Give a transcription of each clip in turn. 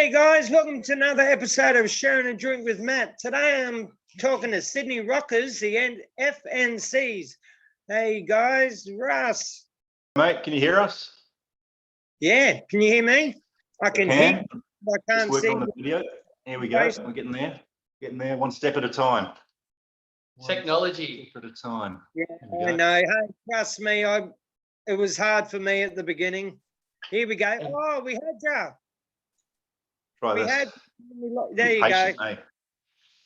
Hey guys, welcome to another episode of Sharing a Drink with Matt. Today I'm talking to Sydney Rockers, the FNCs. Hey guys, Russ. Mate, can you hear us? Yeah, can you hear me? I can hear you, I Just can't working see on the video. Here we go. We're getting there one step at a time. Technology. One step at a time. Yeah, I know. Hey, trust me, it was hard for me at the beginning. Here we go. Oh, we had you. Try this. There you Patient, go. eh?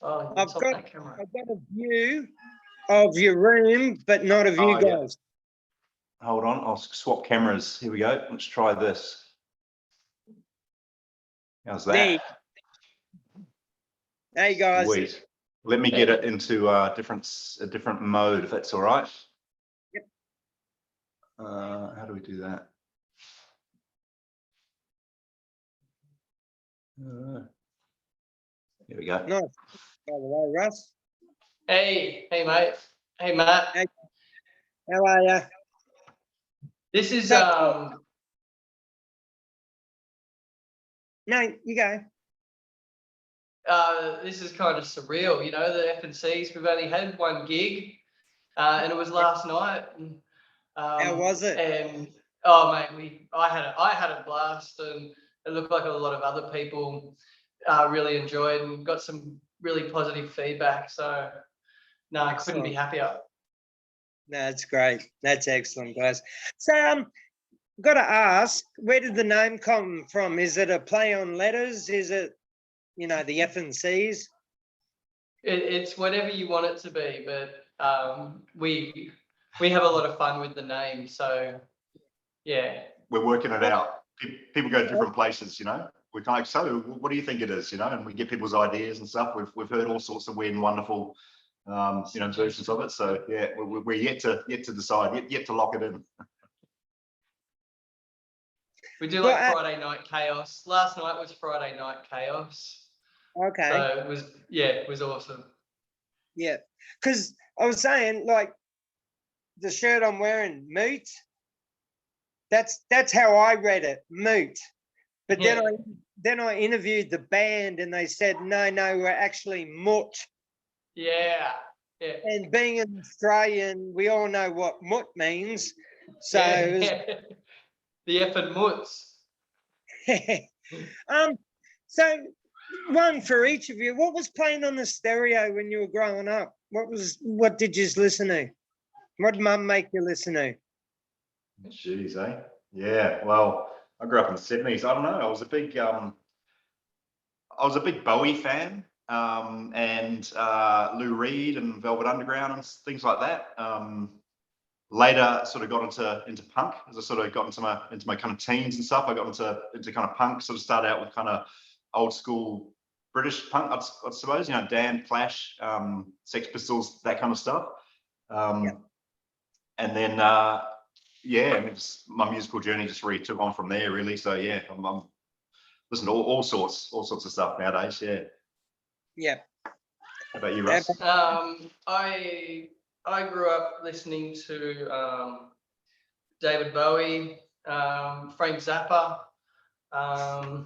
Oh, I've it's on got that camera. a view of your room, but not of you Yeah. guys. Hold on, I'll swap cameras. Here we go. Let's try this. How's that? Hey guys. Sweet. Let me get it into a different mode, if that's all right. Yep. How do we do that? Here we go. Nice. By the way, Russ. Hey, mate. Hey, Matt. Hey. How are you? This is No, you go. this is kind of surreal. You know, the FNCs. We've only had one gig, and it was last night. And, How was it? And oh, mate, I had a blast, and it looked like a lot of other people really enjoyed and got some really positive feedback. So, no, I couldn't be happier. No, that's great. That's excellent, guys. So, got to ask, where did the name come from? Is it a play on letters? Is it, the FNCs? It's whatever you want it to be, but we have a lot of fun with the name. So, yeah, We're working it out. People go to different places, We're like, so what do you think it is, and we get people's ideas and stuff. We've heard all sorts of weird and wonderful, versions of it. So yeah, we're yet to decide, yet to lock it in. we do like Friday Night Chaos. Last night was Friday Night Chaos. Okay. So it was awesome. Yeah, because I was saying, like, the shirt I'm wearing, Moot. That's how I read it, Moot. But then I interviewed the band and they said, no, we're actually Mutt. Yeah. And being an Australian, we all know what Mutt means. So the effing mutts. So one for each of you. What was playing on the stereo when you were growing up? What did you listen to? What did Mum make you listen to? Jeez, eh? Yeah. Well, I grew up in the 70s. I don't know. I was a big Bowie fan, and Lou Reed and Velvet Underground and things like that. Later, sort of got into punk as I sort of got into my kind of teens and stuff. I got into kind of punk. Sort of started out with kind of old school British punk, I suppose. Dan, Clash, Sex Pistols, that kind of stuff. And then my musical journey just really took on from there, really. So yeah, I'm listening to all sorts of stuff nowadays. Yeah. How about you, Russ? I grew up listening to David Bowie, Frank Zappa, the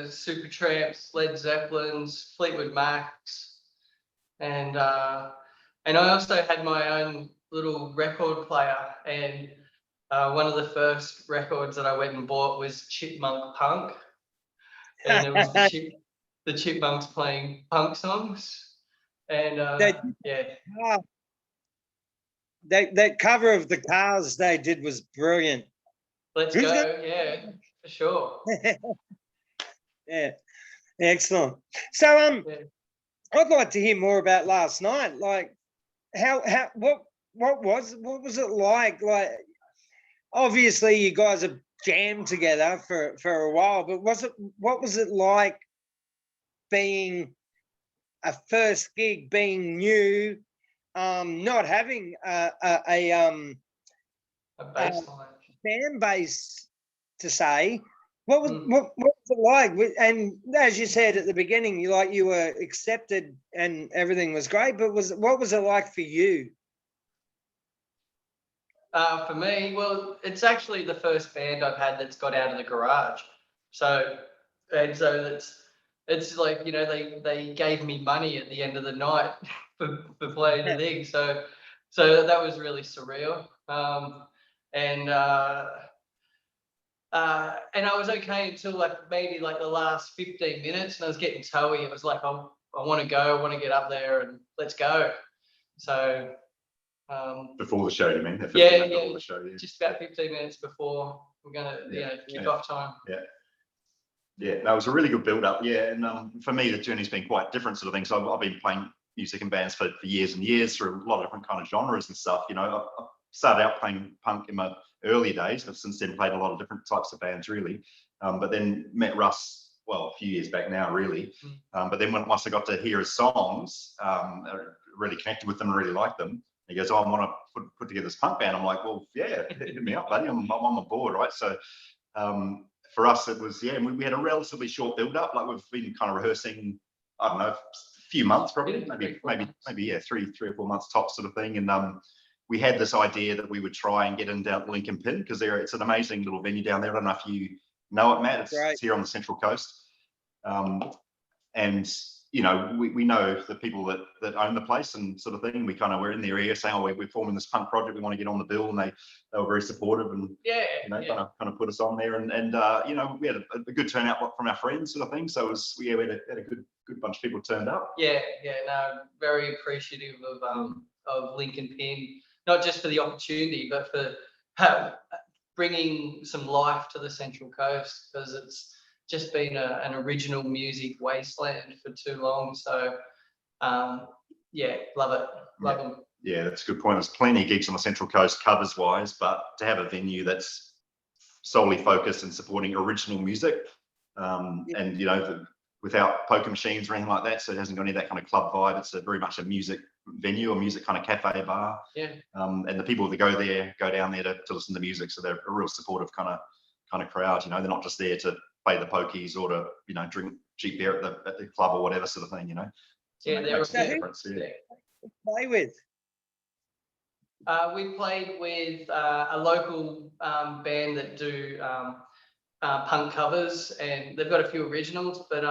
Supertramps, Led Zeppelins, Fleetwood Macs, and I also had my own little record player, and one of the first records that I went and bought was Chipmunk Punk, and it was the Chipmunks playing punk songs, and that cover of the Cars they did was brilliant. Let's go, yeah, for sure. Yeah, excellent. So I'd like to hear more about last night. Like, what was it like? Like, obviously you guys have jammed together for a while, but what was it like being a first gig, being new, not having a baseline fan base to say? What was it like? And as you said at the beginning, you were accepted and everything was great, but what was it like for you? For me, well, it's actually the first band I've had that's got out of the garage. So it's like, you know, they gave me money at the end of the night for playing the thing. So that was really surreal. And I was okay until like maybe like the last 15 minutes, and I was getting toey. It was like, I want to go, I want to get up there, and let's go. So Before the show, you mean? yeah, Before the show, just about 15 minutes before we're gonna, kick off time. Yeah, that was a really good build up. Yeah, and for me, the journey's been quite different sort of thing. So I've been playing music in bands for years and years through a lot of different kind of genres and stuff. You know, I started out playing punk in my early days. I've since then played a lot of different types of bands, really. But then met Russ, well, a few years back now, really. But then once I got to hear his songs, I really connected with them and really liked them. He goes, "Oh, I want to put together this punk band." I'm like, "Well, yeah, hit me up, buddy. I'm on board, right?" So for us, it was, we had a relatively short build up. Like we've been kind of rehearsing, I don't know, a few months probably, maybe 3 or 4 months tops sort of thing. And we had this idea that we would try and get in down Lincoln Pin, because it's an amazing little venue down there. I don't know if you know it, Matt. It's here on the Central Coast. And you know, we know the people that own the place and sort of thing. We're in their ear saying, "Oh, we're forming this punk project. We want to get on the bill," and they were very supportive and kind of put us on there. And you know, we had a good turnout from our friends, sort of thing. So it was, we had a good bunch of people turned up. No, very appreciative of Lincoln Pin, not just for the opportunity, but for bringing some life to the Central Coast, because it's just been an original music wasteland for too long. So love it, love them. Yeah, that's a good point. There's plenty of gigs on the Central Coast covers wise, but to have a venue that's solely focused and supporting original music, and you know, without poker machines or anything like that, so it hasn't got any of that kind of club vibe. It's very much a music venue, a music kind of cafe bar. And the people that go down there to listen to music, so they're a real supportive kind of crowd. You know, they're not just there to play the pokies or to, you know, drink cheap beer at the club or whatever sort of thing. You know. So makes a difference. Play with. We played with a local band that do punk covers, and they've got a few originals, but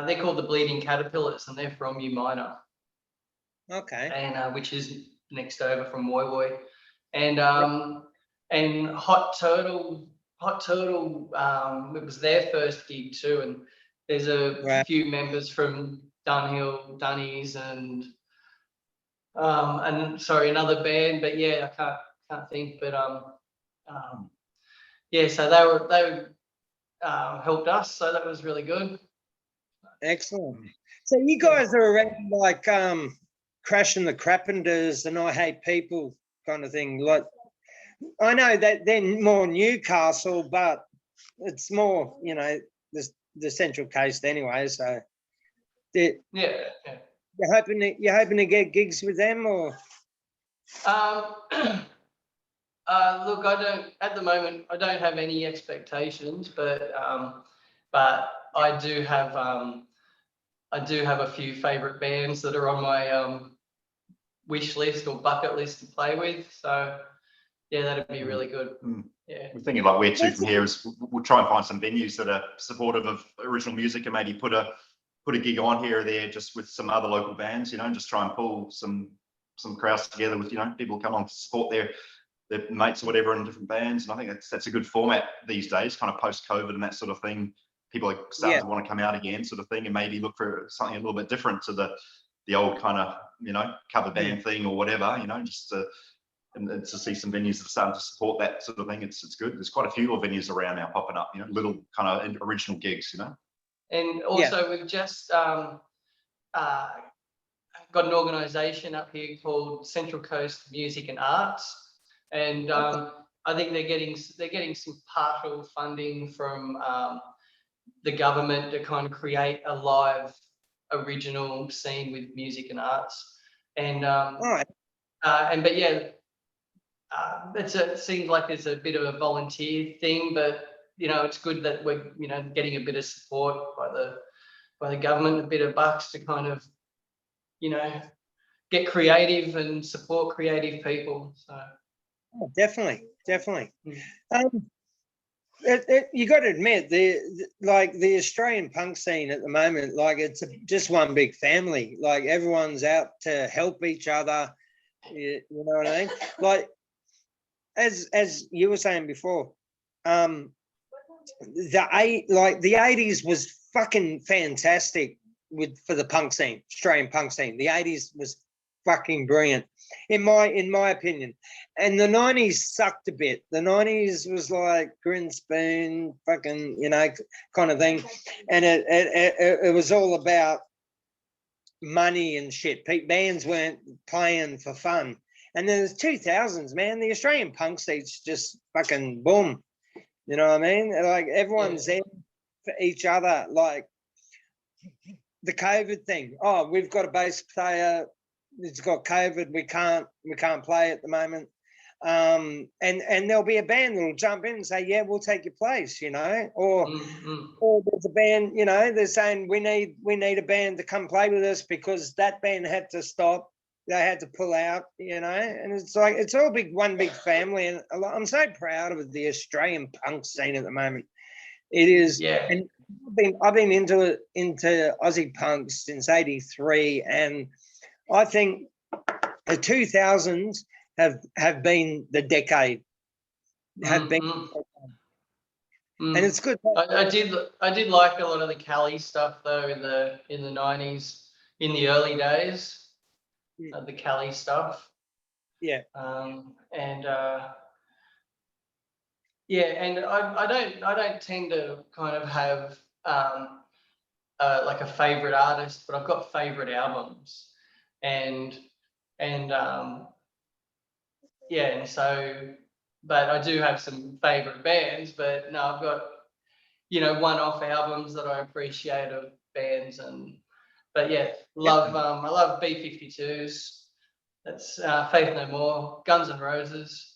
they're called the Bleeding Caterpillars, and they're from U Minor. Okay. And which is next over from Woy Woy. And Hot Turtle, it was their first gig too, and there's a few members from Dunnies and another band, but I can't think, but so they helped us, so that was really good. Excellent. So you guys are around like Crashing the Crappenders and I Hate People kind of thing. Like, I know that they're more Newcastle, but it's more, you know, the Central Coast anyway. So you're hoping to get gigs with them, or? Look, at the moment I don't have any expectations, but I do have a few favourite bands that are on my wish list or bucket list to play with. So that'd be really good. We're thinking like where to from here is we'll try and find some venues that are supportive of original music and maybe put a gig on here or there just with some other local bands, you know, and just try and pull some crowds together with, you know, people come on to support their mates or whatever in different bands. And I think that's a good format these days, kind of post-COVID and that sort of thing. People are starting to want to come out again, sort of thing, and maybe look for something a little bit different to the old kind of, you know, cover band thing or whatever, you know, just to see some venues that are starting to support that sort of thing. It's good. There's quite a few venues around now popping up, you know, little kind of original gigs, you know. And also we've just got an organisation up here called Central Coast Music and Arts, and I think they're getting some partial funding from the government to kind of create a live original scene with music and arts. And it seems like it's a bit of a volunteer thing, but you know, it's good that we're, you know, getting a bit of support by the government, a bit of bucks to kind of, you know, get creative and support creative people. So definitely. You got to admit, the Australian punk scene at the moment, like it's just one big family. Like everyone's out to help each other. You know what I mean? Like as you were saying before, the 80s was fucking fantastic for the punk scene, Australian punk scene. The 80s was fucking brilliant in my opinion, and the 90s sucked a bit. The 90s was like grin spoon fucking, you know, kind of thing, and it was all about money and shit. Bands weren't playing for fun. And then the 2000s, man, the Australian punk scene's just fucking boom. You know what I mean? Like everyone's there for each other. Like the COVID thing. Oh, we've got a bass player. It's got COVID. We can't play at the moment. And there'll be a band that'll jump in and say, yeah, we'll take your place, you know, or there's a band, you know, they're saying we need a band to come play with us because that band had to stop. They had to pull out, you know, and it's like, it's all one big family. And I'm so proud of the Australian punk scene at the moment. It is. Yeah. And I've been into Aussie punk since '83. And I think the 2000s have been the decade. And it's good. I did like a lot of the Cali stuff though in the 90s, in the early days. The Cali stuff. Yeah. And I don't tend to kind of have like a favorite artist, but I've got favorite albums, and so, but I do have some favorite bands. But no, I've got, you know, one-off albums that I appreciate of bands. But yeah, I love B-52s. That's Faith No More, Guns N' Roses.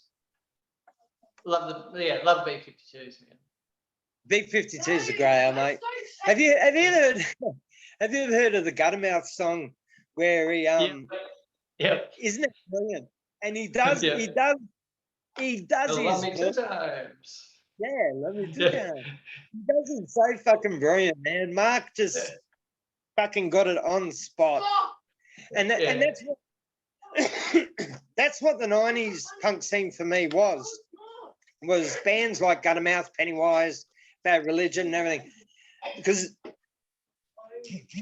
Love B-52s, man. B-52s are great, mate. Have you ever heard of the Guttermouth song where he Yep. Isn't it brilliant? And he does his Love Me Two voice. Times. Yeah, love me too. He does it so fucking brilliant, man. Mark just fucking got it on spot. And that's what that's what the 90s punk scene for me was bands like Guttermouth, Pennywise, Bad Religion and everything. Because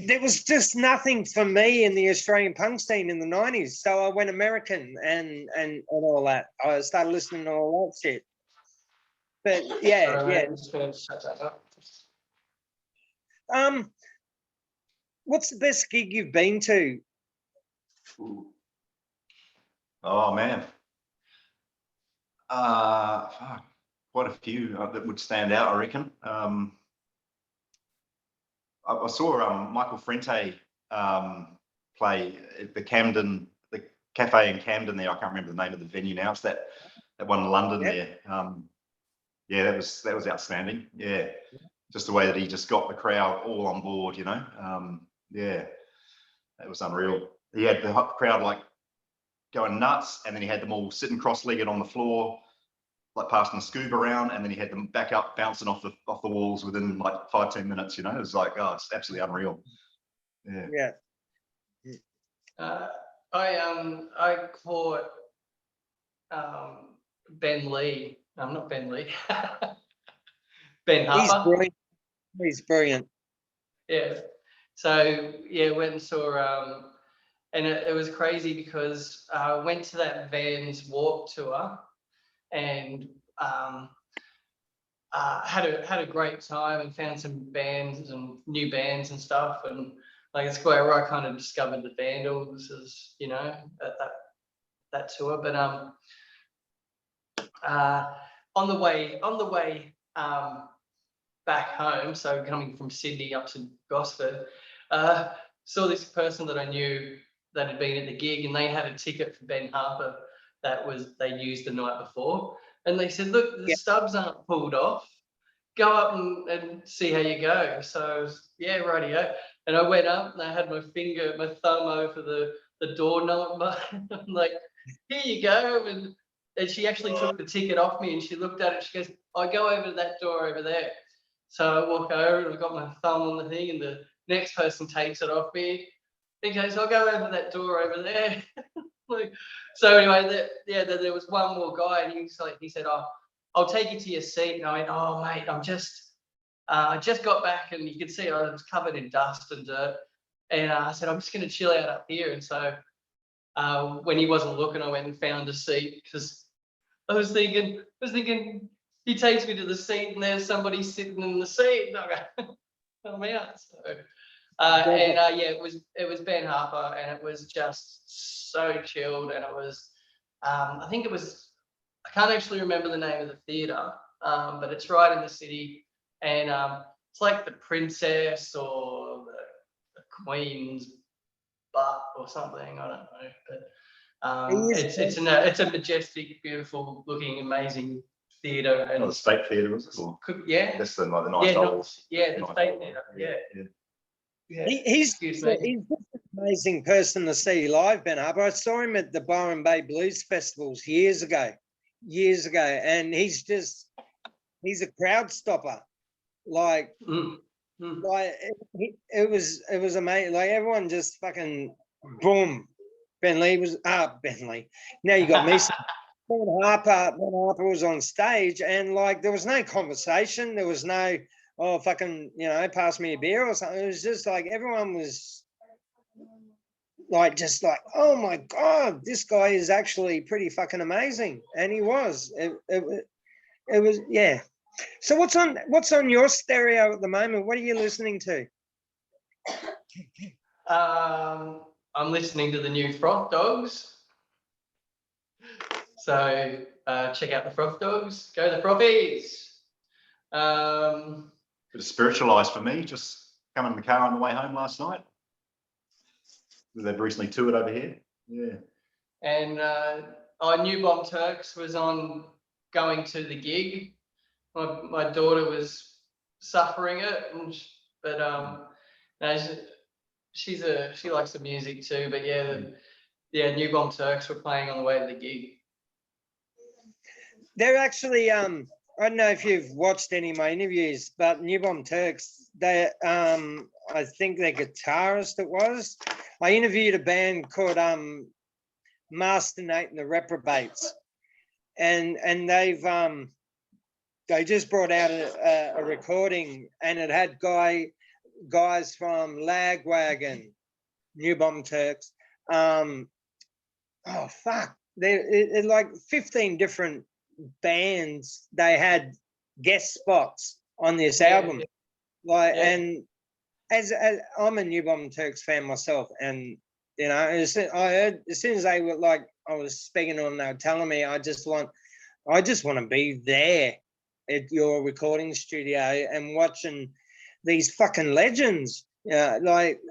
there was just nothing for me in the Australian punk scene in the 90s. So I went American and all that. I started listening to all that shit. But what's the best gig you've been to? Ooh. Oh man. Quite a few that would stand out, I reckon. I saw Michael Frente play at the cafe in Camden there. I can't remember the name of the venue now. It's that one in London there. Yeah, that was outstanding. Yeah, just the way that he just got the crowd all on board, you know. Yeah, that was unreal. He had the crowd like going nuts, and then he had them all sitting cross-legged on the floor, like passing the scuba around, and then he had them back up, bouncing off the walls within like 5-10 minutes. You know, it was like, oh, it's absolutely unreal. Yeah. I caught Ben Lee. I'm not Ben Lee. Ben Harper. He's brilliant. Yeah. So yeah, went and saw and it was crazy because I went to that Vans Warped Tour and had a great time and found some bands and new bands and stuff, and like it's where I kind of discovered the Vandals, as you know, at that tour. But on the way back home, so coming from Sydney up to Gosford, saw this person that I knew that had been at the gig, and they had a ticket for Ben Harper they used the night before, and they said, look, the stubs aren't pulled off, go up and see how you go. So yeah, rightio. And I went up and I had my thumb over the doorknob button. I'm like, here you go. And and she actually took the ticket off me and she looked at it. She goes, "I go over to that door over there." So I walk over and I've got my thumb on the thing, and the next person takes it off me. He goes, "I'll go over that door over there." Like, so anyway, there was one more guy, and he said, "Oh, I'll take you to your seat." And I went, "Oh, mate, I just got back," and you could see I was covered in dust and dirt. And I said, "I'm just going to chill out up here." And so when he wasn't looking, I went and found a seat, because I was thinking, he takes me to the seat and there's somebody sitting in the seat, and I'm out. So, it was Ben Harper, and it was just so chilled, and it was, I think it was, I can't actually remember the name of the theatre, but it's right in the city, and it's like the Princess or the Queen's Butt or something. I don't know, but it's a majestic, beautiful looking, amazing theatre. And the State Theatre, was it? Yeah. That's the nice old. The nice State old- Theatre. Yeah. He's Excuse me. he's just an amazing person to see live, Ben Harper. I saw him at the Byron Bay Blues Festivals years ago, and he's a crowd stopper. Like, like it was amazing. Like, everyone just fucking boom. Ben Lee. Now you got me. Ben Harper was on stage, and like there was no conversation. There was no, "Oh, fucking, pass me a beer" or something. It was just like everyone was like, just like, "Oh my God, this guy is actually pretty fucking amazing," and he was. It was, yeah. So what's on your stereo at the moment? What are you listening to? I'm listening to the new Froth Dogs. So check out the Froth Dogs. Go the Frothies. Bit of spiritualised for me, just coming in the car on the way home last night. They've recently toured over here. Yeah. And New Bomb Turks was on going to the gig. My daughter was suffering it, but she likes the music too. But New Bomb Turks were playing on the way to the gig. They're actually, I don't know if you've watched any of my interviews, but New Bomb Turks, I think their guitarist it was. I interviewed a band called Master Nate and the Reprobates, and they just brought out a recording, and it had guys from Lagwagon, New Bomb Turks. Oh fuck, it like 15 different bands. They had guest spots on this album. And as I'm a New Bomb Turks fan myself, and as soon as they were like, I was speaking to them, they were telling me, I just want to be there at your recording studio and watching these fucking legends, like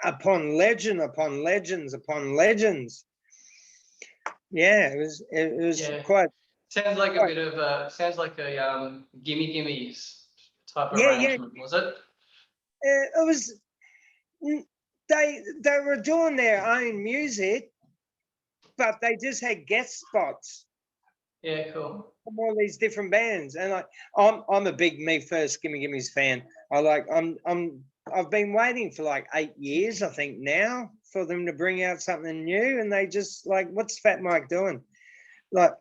upon legend upon legends upon legends. Yeah, it was quite. Sounds like a bit of Gimme Gimmes type of arrangement, was it? It was. They were doing their own music, but they just had guest spots. Yeah, cool. From all these different bands, and I'm a big Me First Gimme Gimmes fan. I've been waiting for like 8 years, I think now, for them to bring out something new, and they just like, what's Fat Mike doing? Like,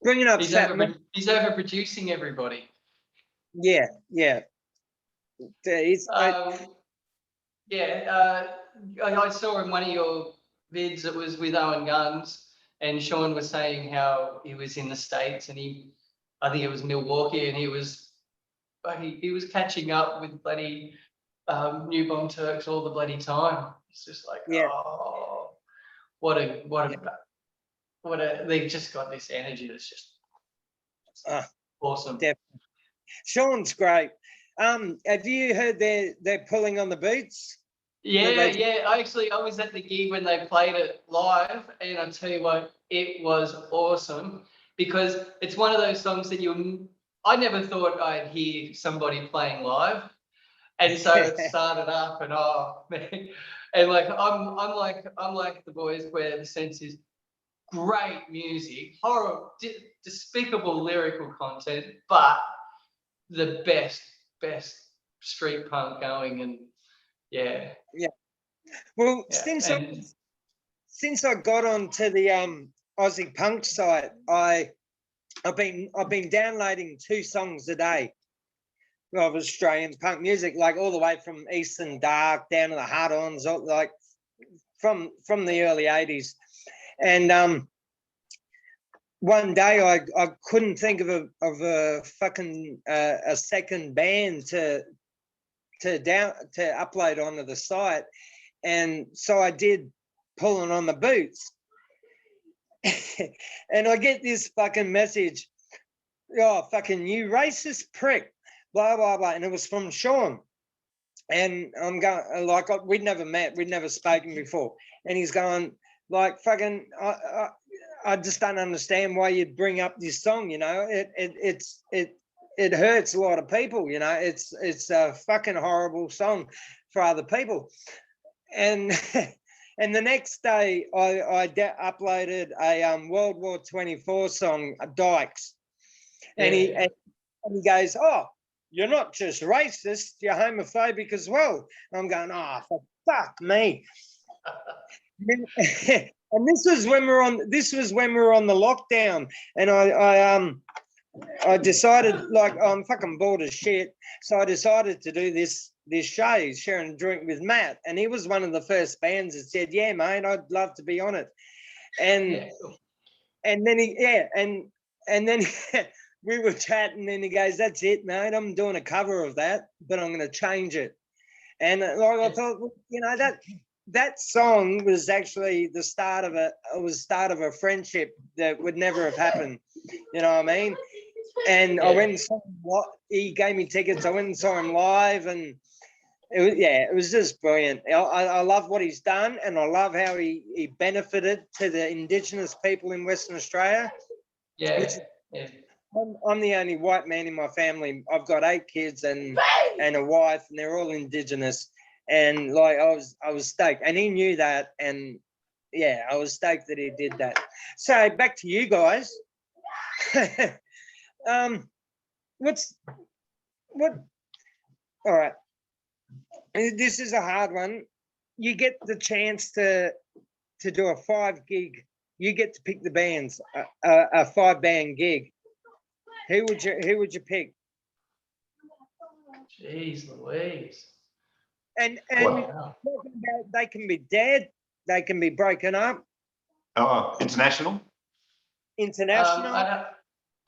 bringing up He's overproducing everybody. Yeah. I saw in one of your vids, it was with Owen Guns, and Sean was saying how he was in the States, and I think it was Milwaukee, and he was catching up with bloody New Bomb Turks all the bloody time. It's just like, oh, what a they've just got this energy that's just awesome. Definitely. Sean's great. Have you heard they're pulling on the boots? Yeah. I was at the gig when they played it live, and I tell you what, it was awesome, because it's one of those songs that I never thought I'd hear somebody playing live, and so it started up, and oh man, and like I'm like the boys where the sense is great music, horrible, despicable lyrical content, but the best street punk going, and yeah. Well, Yeah. since I got onto the Aussie punk site, I've been downloading 2 songs a day of Australian punk music, like all the way from Eastern Dark down to the Hard-Ons, like from the early 80s. And one day I couldn't think of a fucking a second band to upload onto the site, and so I did Pulling on the Boots. And I get this fucking message, oh, fucking you racist prick, blah, blah, blah. And it was from Sean. And I'm going, like, we'd never met, we'd never spoken before. And he's going, like, fucking, I just don't understand why you'd bring up this song, you know. It hurts a lot of people, you know. It's a fucking horrible song for other people. And and the next day I uploaded a World War 24 song, Dykes. And he goes, oh, you're not just racist, you're homophobic as well. I'm going, oh, for fuck me. And this was when we were on the lockdown, and I decided, like, I'm fucking bored as shit, so I decided to do this show, sharing a drink with Matt, and he was one of the first bands that said, yeah, mate, I'd love to be on it. And and then and then we were chatting, and he goes, that's it, mate, I'm doing a cover of that, but I'm going to change it. And like, I thought, you know, that song was actually the start of a friendship that would never have happened. You know what I mean? And I went and saw him. He gave me tickets. I went and saw him live, and it was just brilliant. I love what he's done, and I love how he benefited to the Indigenous people in Western Australia. Yeah. I'm the only white man in my family. I've got 8 kids and a wife, and they're all Indigenous. And like I was stoked, and he knew that, and yeah, I was stoked that he did that. So back to you guys. All right, this is a hard one. You get the chance to do a 5 gig. You get to pick the bands, a 5-band gig. Who would you pick? Jeez Louise. And Wow. they can be dead, they can be broken up. Oh, international. I'd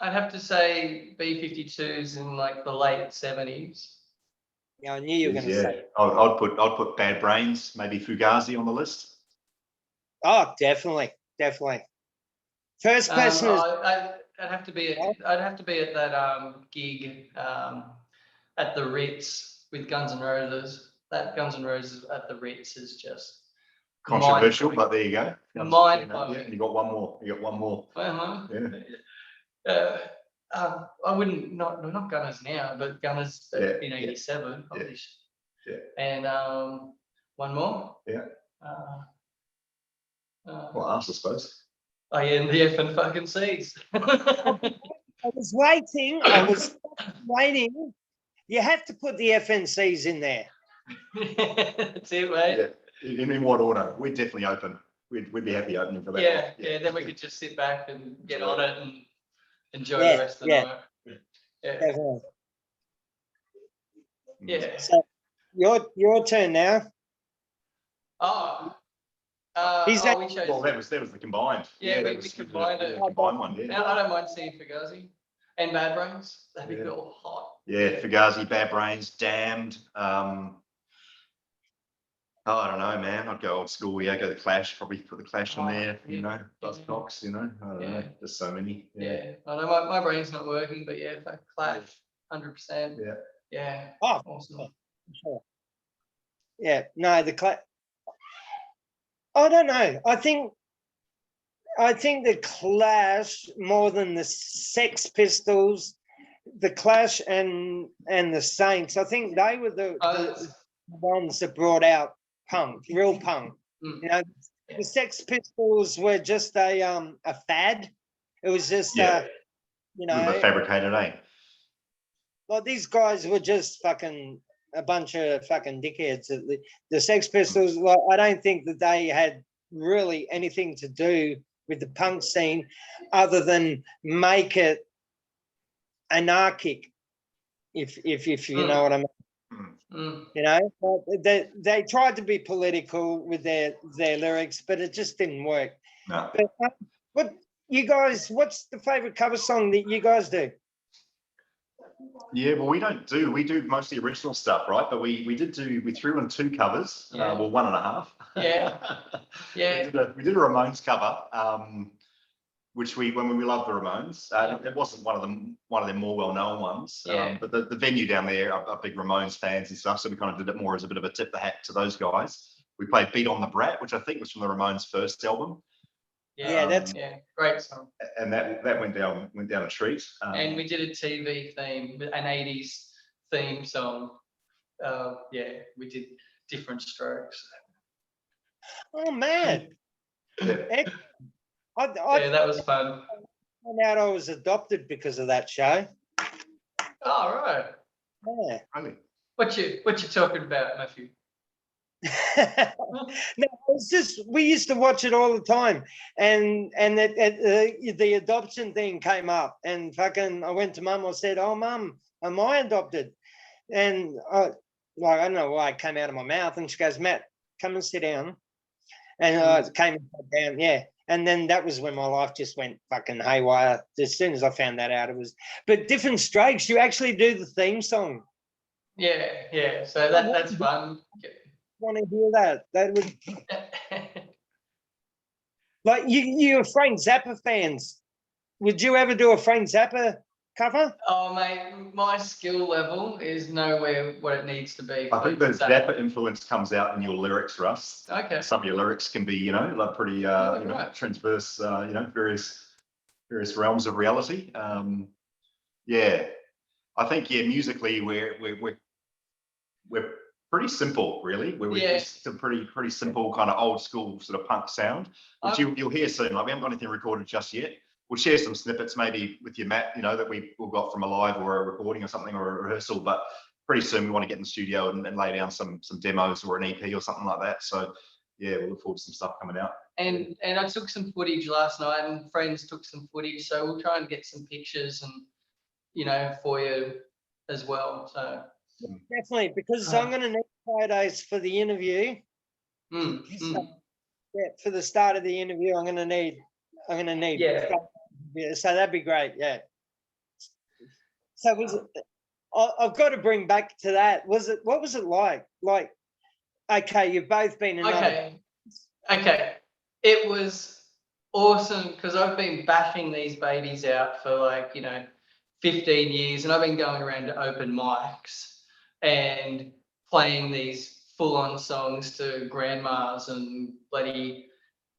have to say B-52s in like the late 70s. Yeah, I knew you were going to say. I'd put Bad Brains, maybe Fugazi on the list. Oh, definitely. First person is. I'd have to be at that gig at the Ritz with Guns N' Roses. That Guns N' Roses at the Ritz is just controversial, but there you go. Mind-blowing. You got one more. Uh-huh. Yeah. I wouldn't, not Gunners now, but Gunners in 87 published. Yeah. And one more. Yeah. Well, us, I suppose. Oh yeah, and the effing fucking seeds. I was waiting. You have to put the FNCs in there. That's it, mate. Yeah. In what order? We're definitely open. We'd be happy opening for that. Yeah. Then we could just sit back and get on it and enjoy the rest of the night. Yeah. Definitely. Yeah. So your turn now. Oh. We chose. Well, that was the combined. Yeah, we combined it. Combined one. Yeah. I don't mind seeing Fugazi and Bad Brains. That'd be all hot. Yeah, Fugazi, Bad Brains, Damned. I don't know, man. I'd go old school. Yeah, go the Clash. Probably put the Clash on there. You know, Buzzcocks. You know, I don't know. There's so many. Yeah. I know my brain's not working, but yeah, Clash, 100%. Yeah. Oh, awesome. Sure. Yeah. No, the Clash. I don't know. I think the Clash more than the Sex Pistols, the Clash and the Saints. I think they were the ones that brought out punk, real punk. You know, the Sex Pistols were just a fad. It was just Yeah. you A little bit know, fabricated, eh? like these guys were just fucking a bunch of fucking dickheads. The Sex Pistols, like, I don't think that they had really anything to do with the punk scene other than make it anarchic, if you know what I mean. You know, but they tried to be political with their lyrics, but it just didn't work. No. But what you guys, what's the favorite cover song that you guys do? Yeah, well, we do mostly original stuff, right? But we threw in 2 covers, Yeah. well, 1.5. Yeah. Yeah. we did a Ramones cover, which when we loved the Ramones. It wasn't one of their more well-known ones. Yeah. But the venue down there are big Ramones fans and stuff, so we kind of did it more as a bit of a tip the hat to those guys. We played "Beat on the Brat," which I think was from the Ramones' first album. Yeah, that's great song. And that went down a treat. And we did a TV theme, an 80s theme song. We did Different Strokes. Oh man, Yeah. I That was fun. found out I was adopted because of that show. Oh, right. Yeah. Really? What you talking about, Matthew? No, it's just we used to watch it all the time, and the adoption thing came up, and fucking I went to Mum. I said, "Oh, Mum, am I adopted?" And I don't know why it came out of my mouth, and she goes, "Matt, come and sit down." And I came and sat down, yeah. And then that was when my life just went fucking haywire. As soon as I found that out, it was. But Different Strokes, you actually do the theme song. Yeah. So that's fun. Want to hear that? That would like you're Frank Zappa fans. Would you ever do a Frank Zappa cover? Oh, mate, my skill level is nowhere what it needs to be. I think the Zappa influence comes out in your lyrics, Russ. Okay. Some of your lyrics can be, like pretty, right. transverse, various realms of reality. Yeah, I think musically we're pretty simple, really. We're just a pretty simple kind of old school sort of punk sound, which you'll hear soon. Like we haven't got anything recorded just yet. We'll share some snippets maybe with you, Matt, that we got from a live or a recording or something or a rehearsal, but pretty soon we want to get in the studio and lay down some demos or an EP or something like that. So yeah, we'll look forward to some stuff coming out. And I took some footage last night and friends took some footage. So we'll try and get some pictures and, for you as well. So Definitely, because I'm going to need photos for the interview. Yeah, for the start of the interview, I'm going to need. Yeah. So that'd be great. Yeah. So I've got to bring back to that. What was it like? Like, okay, you've both been in. Okay. It was awesome because I've been bashing these babies out for 15 years, and I've been going around to open mics and playing these full-on songs to grandmas and bloody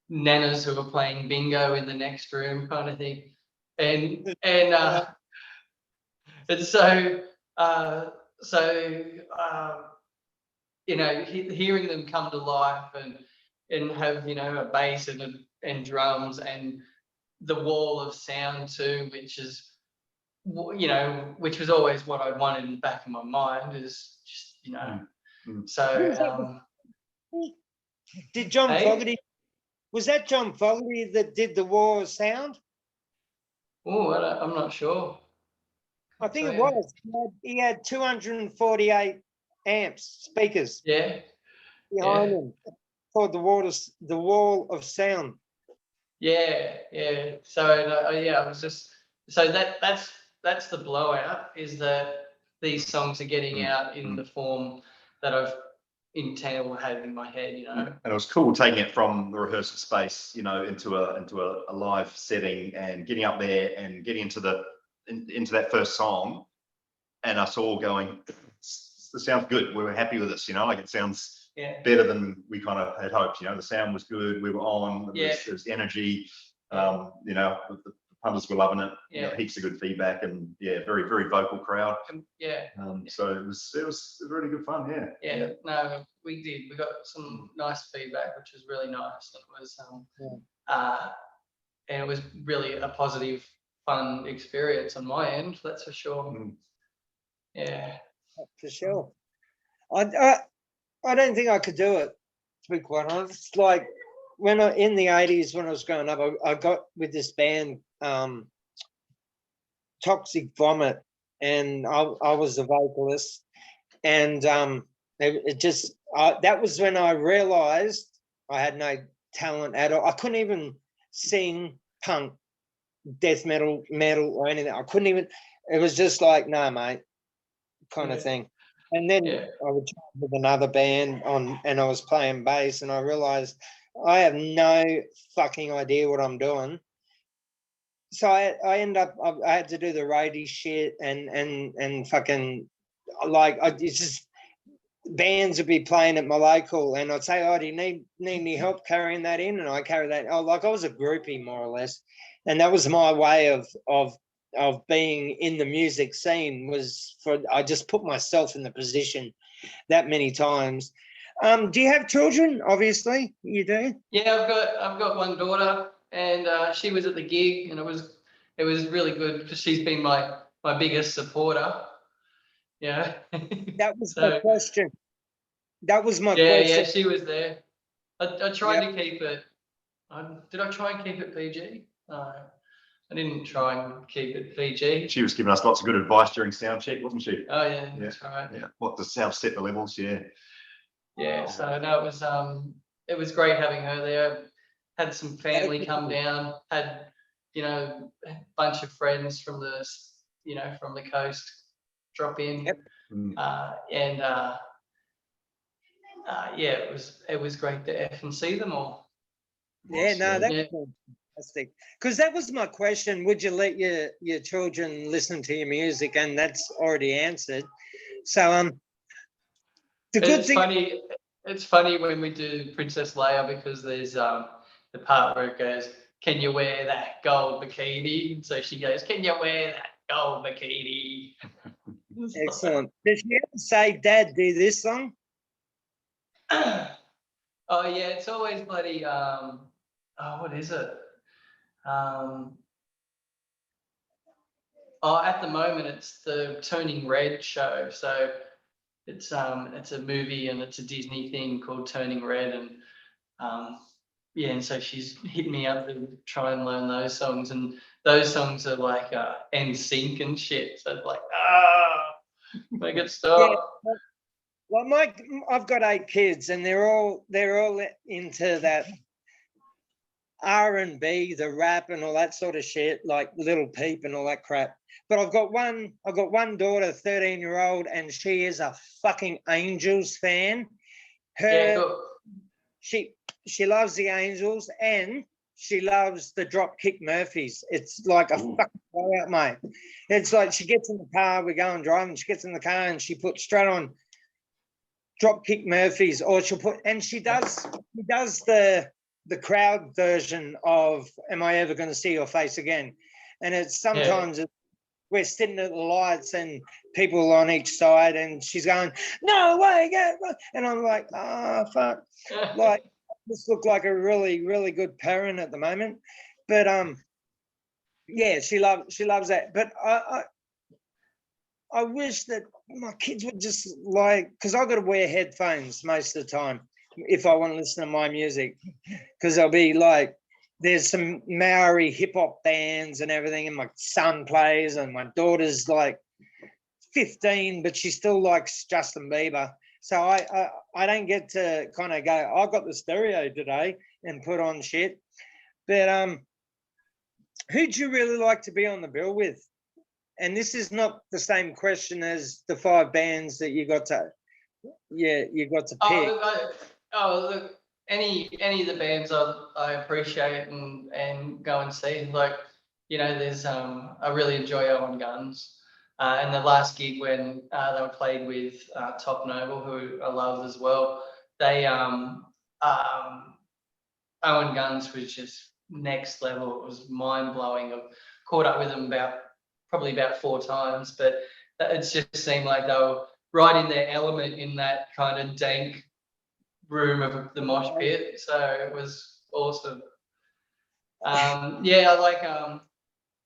nanas who are playing bingo in the next room kind of thing. And hearing them come to life and have a bass and drums and the wall of sound too, which was always what I wanted in the back of my mind, is just so did John Fogerty, was that John Fogerty that did the wall of sound? Oh, I'm not sure. I think it was. He had 248 amps, speakers. Yeah. Behind him, called the wall of sound. Yeah. So I was just that's the blowout, is that these songs are getting out in the form that I've intended or had in my head. And it was cool taking it from the rehearsal space, into a live setting and getting up there and getting into that first song, and us all going, "This sounds good. We were happy with this, like it sounds better than we kind of had hoped. The sound was good. We were on. There was energy. The punters were loving it. You Yeah. know, heaps of good feedback, and yeah, very, very vocal crowd. Yeah. So it was really good fun. Yeah. Yeah, no, we did. We got some nice feedback, which was really nice. It was, and it was really a positive, fun experience on my end. That's for sure. Yeah. For sure. I don't think I could do it, to be quite honest. Like when in the 80s, when I was growing up, I got with this band, Toxic Vomit, and I was the vocalist, and it just that was when I realized I had no talent at all. I couldn't even sing punk, death metal, or anything. I couldn't even. It was just like, no, mate, kind of thing. And then I would try with another band and I was playing bass, and I realized I have no fucking idea what I'm doing. So I ended up, I had to do the roadie shit and fucking, like, it's just, bands would be playing at my local, and I'd say, oh, do you need any help carrying that in? And I carry that. Oh, like I was a groupie more or less, and that was my way of being in the music scene. I just put myself in the position that many times. Do you have children? Obviously, you do. Yeah, I've got one daughter, and she was at the gig, and it was really good because she's been my biggest supporter. Yeah. That was my question. That was my question. Yeah, she was there. I tried to keep it. Did I try and keep it PG? No, I didn't try and keep it PG. She was giving us lots of good advice during sound check, wasn't she? Oh yeah, that's right. Yeah, what the sound set the levels. Yeah. Yeah, so no, it was great having her there. Had some family come down. Had a bunch of friends from the from the coast drop in. Yep. Yeah, it was great to F and see them all. Yeah, no, that's fantastic. Because that was my question. Would you let your children listen to your music? And that's already answered. So the good thing. It's funny when we do Princess Leia, because there's the part where it goes, "Can you wear that gold bikini?" And so she goes, "Can you wear that gold bikini?" Excellent. Did she ever say, "Dad, do this song"? Oh yeah, it's always bloody what is it? At the moment it's the Turning Red show. So it's a movie, and it's a Disney thing called Turning Red, and and so she's hit me up to try and learn those songs, and those songs are like NSYNC and shit. So it's like, make it stop. Yeah. Well, I've got 8 kids, and they're all into that R&B, the rap, and all that sort of shit, like Little Peep and all that crap. But I've got one daughter, 13-year-old, and she is a fucking Angels fan. She loves the Angels, and she loves the Dropkick Murphys. It's like a fucking blowout, mate. It's like she gets in the car, we go and drive, and she gets in the car and she puts straight on Dropkick Murphys, or she does the crowd version of "Am I Ever Going to See Your Face Again?" And it's sometimes we're sitting at the lights and people on each side, and she's going, "No way, and I'm like, fuck, like this look like a really, really good parent at the moment, but yeah, she loves that, but I wish that my kids would just because I've got to wear headphones most of the time if I want to listen to my music, because I'll be like, there's some Maori hip hop bands and everything, and my son plays, and my daughter's like 15, but she still likes Justin Bieber. So I don't get to kind of go, I got the stereo today and put on shit. But who'd you really like to be on the bill with? And this is not the same question as the 5 bands that you got to pick. Look, any of the bands I appreciate and go and see. Like, there's I really enjoy Owen Guns. And the last gig when they were played with Top Noble, who I love as well, they Owen Guns was just next level. It was mind blowing. I've caught up with them probably about 4 times, but it just seemed like they were right in their element in that kind of dank room of the mosh pit. So it was awesome. Yeah, I like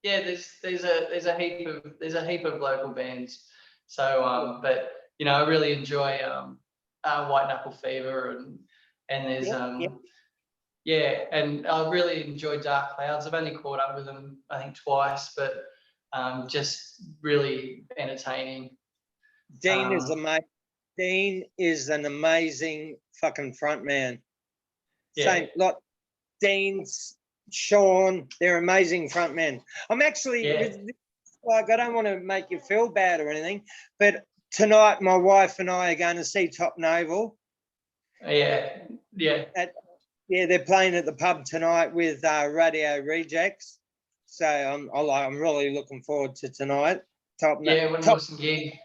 yeah, there's a heap of local bands. So but you know, I really enjoy White Knuckle Fever and there's yeah, and I really enjoy Dark Clouds. I've only caught up with them I think twice, but just really entertaining. Dean is Dean is an amazing fucking front man. Same like Dean's, Sean, they're amazing front men. I'm actually like, I don't want to make you feel bad or anything, but tonight my wife and I are going to see Top Naval. Yeah. They're playing at the pub tonight with Radio Rejects. So I'm really looking forward to tonight. What an awesome gig.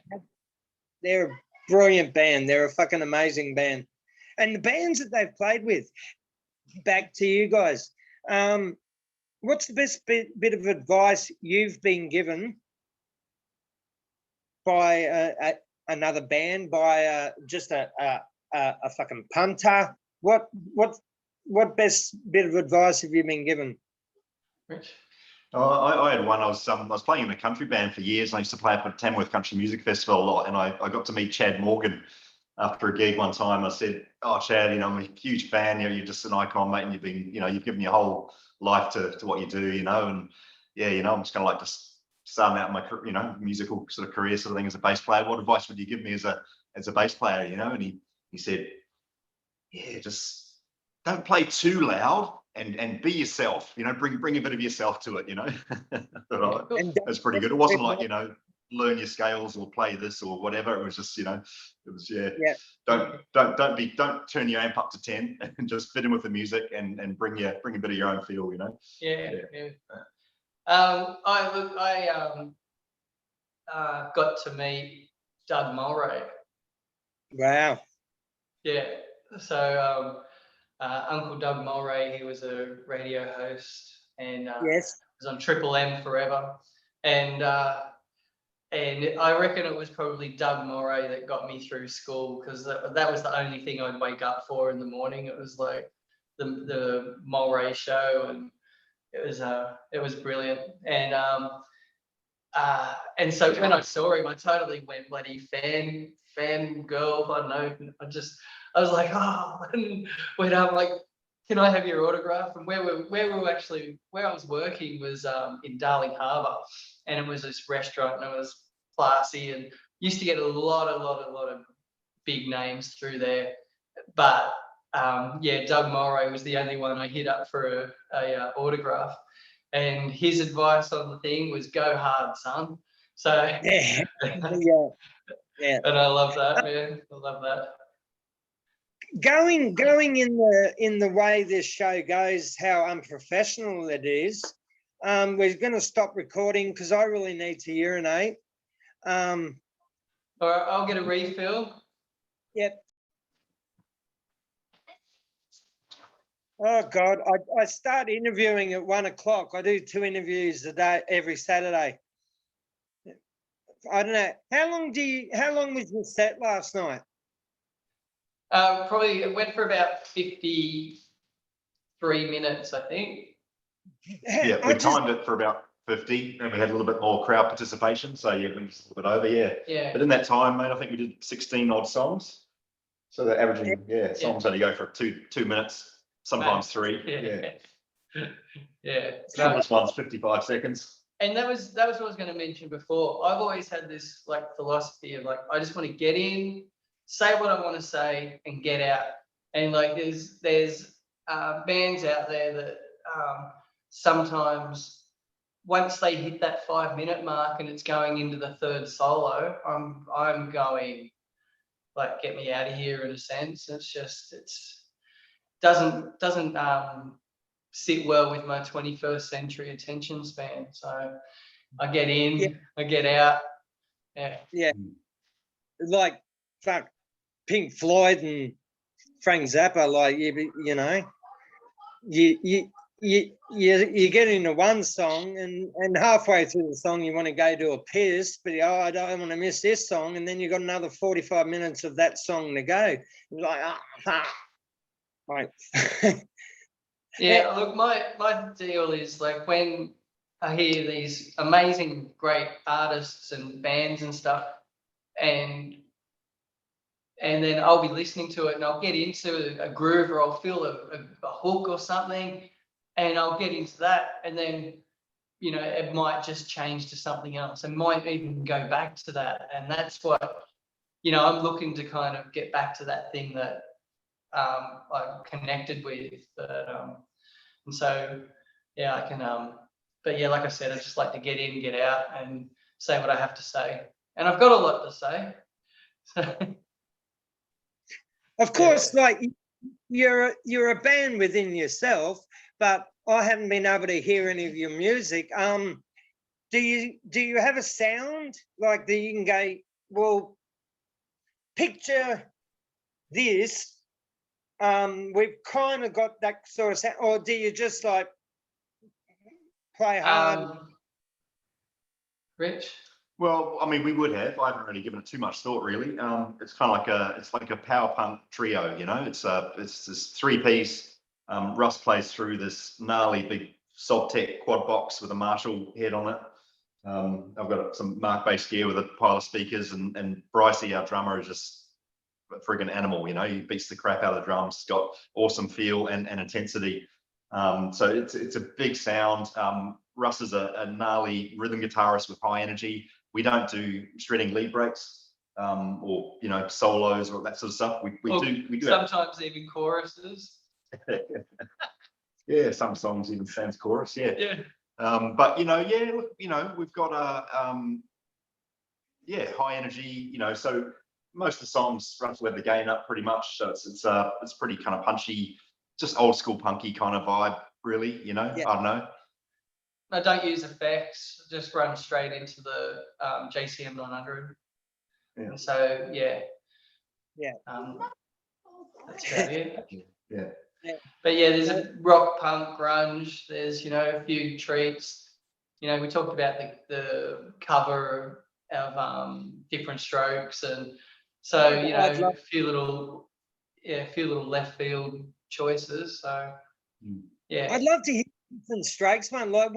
They're a brilliant band. They're a fucking amazing band. And the bands that they've played with, back to you guys. What's the best bit of advice you've been given by another band, by just a fucking punter? What best bit of advice have you been given? Rich? I had one. I was playing in a country band for years. And I used to play up at Tamworth Country Music Festival a lot, and I got to meet Chad Morgan after a gig one time. I said, "Oh, Chad, you know, I'm a huge fan. You know, you're just an icon, mate, and you've been, you know, you've given your whole life to what you do, you know, and yeah, you know, I'm just kind of like just starting out my, you know, musical sort of career sort of thing as a bass player. What advice would you give me as a bass player, you know?" And he said, "Yeah, just don't play too loud and be yourself, you know, bring a bit of yourself to it, you know." That's pretty good. It wasn't like, you know, learn your scales or play this or whatever. It was just, you know, it was don't turn your amp up to 10 and just fit in with the music and bring a bit of your own feel, you know. I got to meet Doug Mulray. Wow. Yeah. So Uncle Doug Mulray, he was a radio host and was on Triple M forever. And I reckon it was probably Doug Mulray that got me through school, because that was the only thing I'd wake up for in the morning. It was like the Mulray show, and it was brilliant. And so when I saw him, I totally went bloody fan girl. I don't know. I was like, oh, when I'm like, can I have your autograph? And where I was working was in Darling Harbour, and it was this restaurant, and it was classy, and used to get a lot of big names through there. But Doug Mulray was the only one I hit up for a autograph, and his advice on the thing was go hard, son. So yeah. And I love that, man. I love that. Going in the way this show goes, how unprofessional it is. We're going to stop recording because I really need to urinate. All right, I'll get a refill. Yep. Oh God, I start interviewing at 1 o'clock. I do 2 interviews a day every Saturday. I don't know. How long was your set last night? Probably it went for about 53 minutes, I think. Yeah, we timed it for about 50, and we had a little bit more crowd participation, so yeah, we just a little bit over, yeah. But in that time, mate, I think we did 16 odd songs. So the averaging, songs only go for two minutes, sometimes 3. Yeah. This one's 55 seconds. And that was what I was going to mention before. I've always had this like philosophy of like, I just want to get in, say what I want to say, and get out. And like there's bands out there that sometimes once they hit that 5-minute mark and it's going into the third solo, I'm going like, get me out of here in a sense. It's doesn't sit well with my 21st century attention span. So I get in, I get out. Yeah. Like fuck Pink Floyd and Frank Zappa, like you know, you get into one song and halfway through the song you want to go to a piss, but I don't want to miss this song, and then you got another 45 minutes of that song to go. You're like, right. Yeah, look, my deal is like when I hear these amazing, great artists and bands and stuff, and then I'll be listening to it and I'll get into a groove or I'll feel a hook or something, and I'll get into that, and then it might just change to something else and might even go back to that, and that's what I'm looking to kind of get back to that thing that I'm connected with, and so yeah, I can but yeah, like I said, I just like to get in, get out, and say what I have to say, and I've got a lot to say. So Of course, like you're a band within yourself, but I haven't been able to hear any of your music. Do you have a sound like that you can go, well, picture this? We've kind of got that sort of sound, or do you just like play hard? Rich? Well, I mean, we would have. I haven't really given it too much thought, really. It's kind of like a power punk trio, It's this 3-piece. Russ plays through this gnarly big Sobtech quad box with a Marshall head on it. I've got some Mark bass gear with a pile of speakers, and Brycey, our drummer, is just a friggin' animal. He beats the crap out of the drums. Got awesome feel and intensity. So it's a big sound. Russ is a gnarly rhythm guitarist with high energy. We don't do shredding lead breaks or solos or that sort of stuff. We do sometimes even choruses. Yeah, some songs even sans chorus. Yeah. But we've got high energy. So most of the songs run to let the gain up pretty much. So it's pretty kind of punchy, just old school punky kind of vibe, really. I don't know. I don't use effects, just run straight into the JCM 900. Yeah. And so, yeah. Yeah. That's about it. Yeah. But yeah, there's a rock, punk, grunge. There's, a few treats. We talked about the cover of Different Strokes. And so, a few little left field choices. So, yeah. I'd love to hear Different Strokes, man. Like,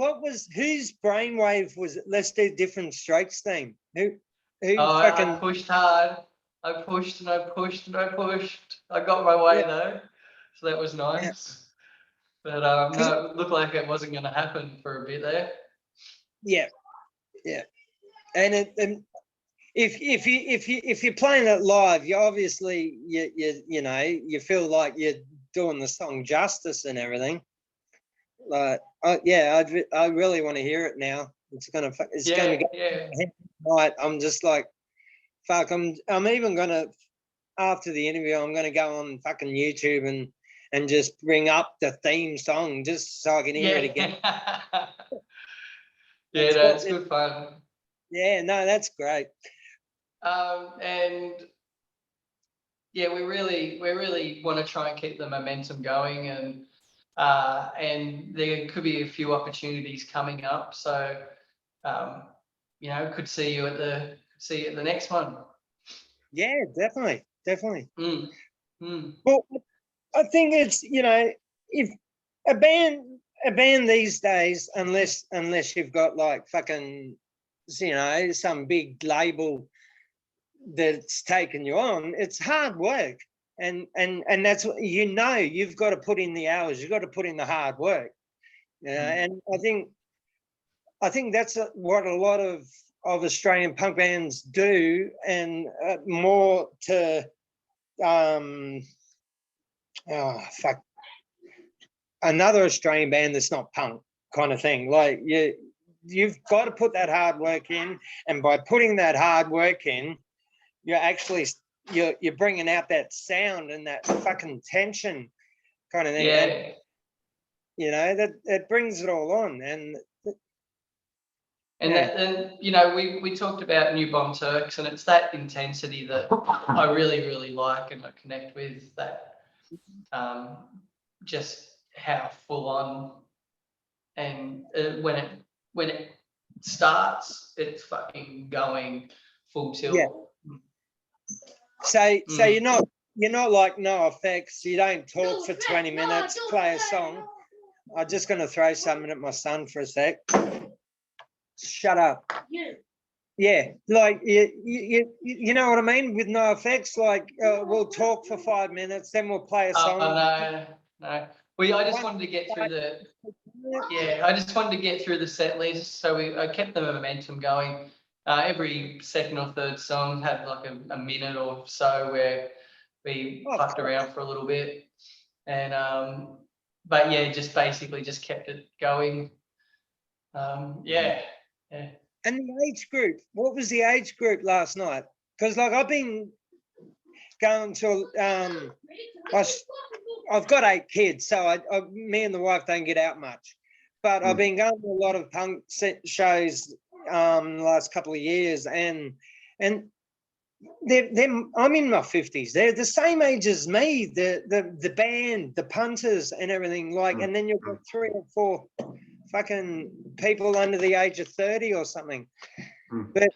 whose brainwave was it? Let's do Different Strokes thing. Who fucking? I pushed hard. I pushed and I pushed and I pushed. I got my way though, so that was nice. But no, it looked like it wasn't going to happen for a bit there. Yeah, and if you're playing it live, you obviously you feel like you're doing the song justice and everything. Like, I really want to hear it now. It's gonna go tonight. I'm just like, fuck. I'm even gonna, after the interview, I'm gonna go on fucking YouTube and just bring up the theme song just so I can hear it again. It's good fun. Yeah, no, that's great. And yeah, we really want to try and keep the momentum going, and there could be a few opportunities coming up. So, could see you at the next one. Yeah, definitely. Well, I think it's if a band these days, unless you've got like fucking some big label that's taken you on, it's hard work, and that's what you've got to put in the hours, you've got to put in the hard work, and I think that's what a lot of Australian punk bands do, and more to another Australian band that's not punk kind of thing. Like you've got to put that hard work in, and by putting that hard work in, you're bringing out that sound and that fucking tension kind of thing. Yeah. And, that brings it all on. We talked about New Bomb Turks, and it's that intensity that I really, really like and I connect with, that just how full on when it starts, it's fucking going full tilt. Yeah. So you're not like No Effects. You don't talk for 20 minutes, play a song. I'm just going to throw something at my son for a sec. Shut up. Yeah, like you know what I mean with No Effects. Like we'll talk for 5 minutes, then we'll play a song. No. I just wanted to get through the set list, so I kept the momentum going. Every second or third song had like a minute or so where we fucked around for a little bit, and but yeah, just basically just kept it going. Yeah. And the age group, what was the age group last night? Because like I've been going to I've got 8 kids, so me and the wife don't get out much. But I've been going to a lot of punk shows the last couple of years, and I'm in my 50s. They're the same age as me. The band, the punters, and everything. Like, and then you've got 3 or 4 fucking people under the age of 30 or something. But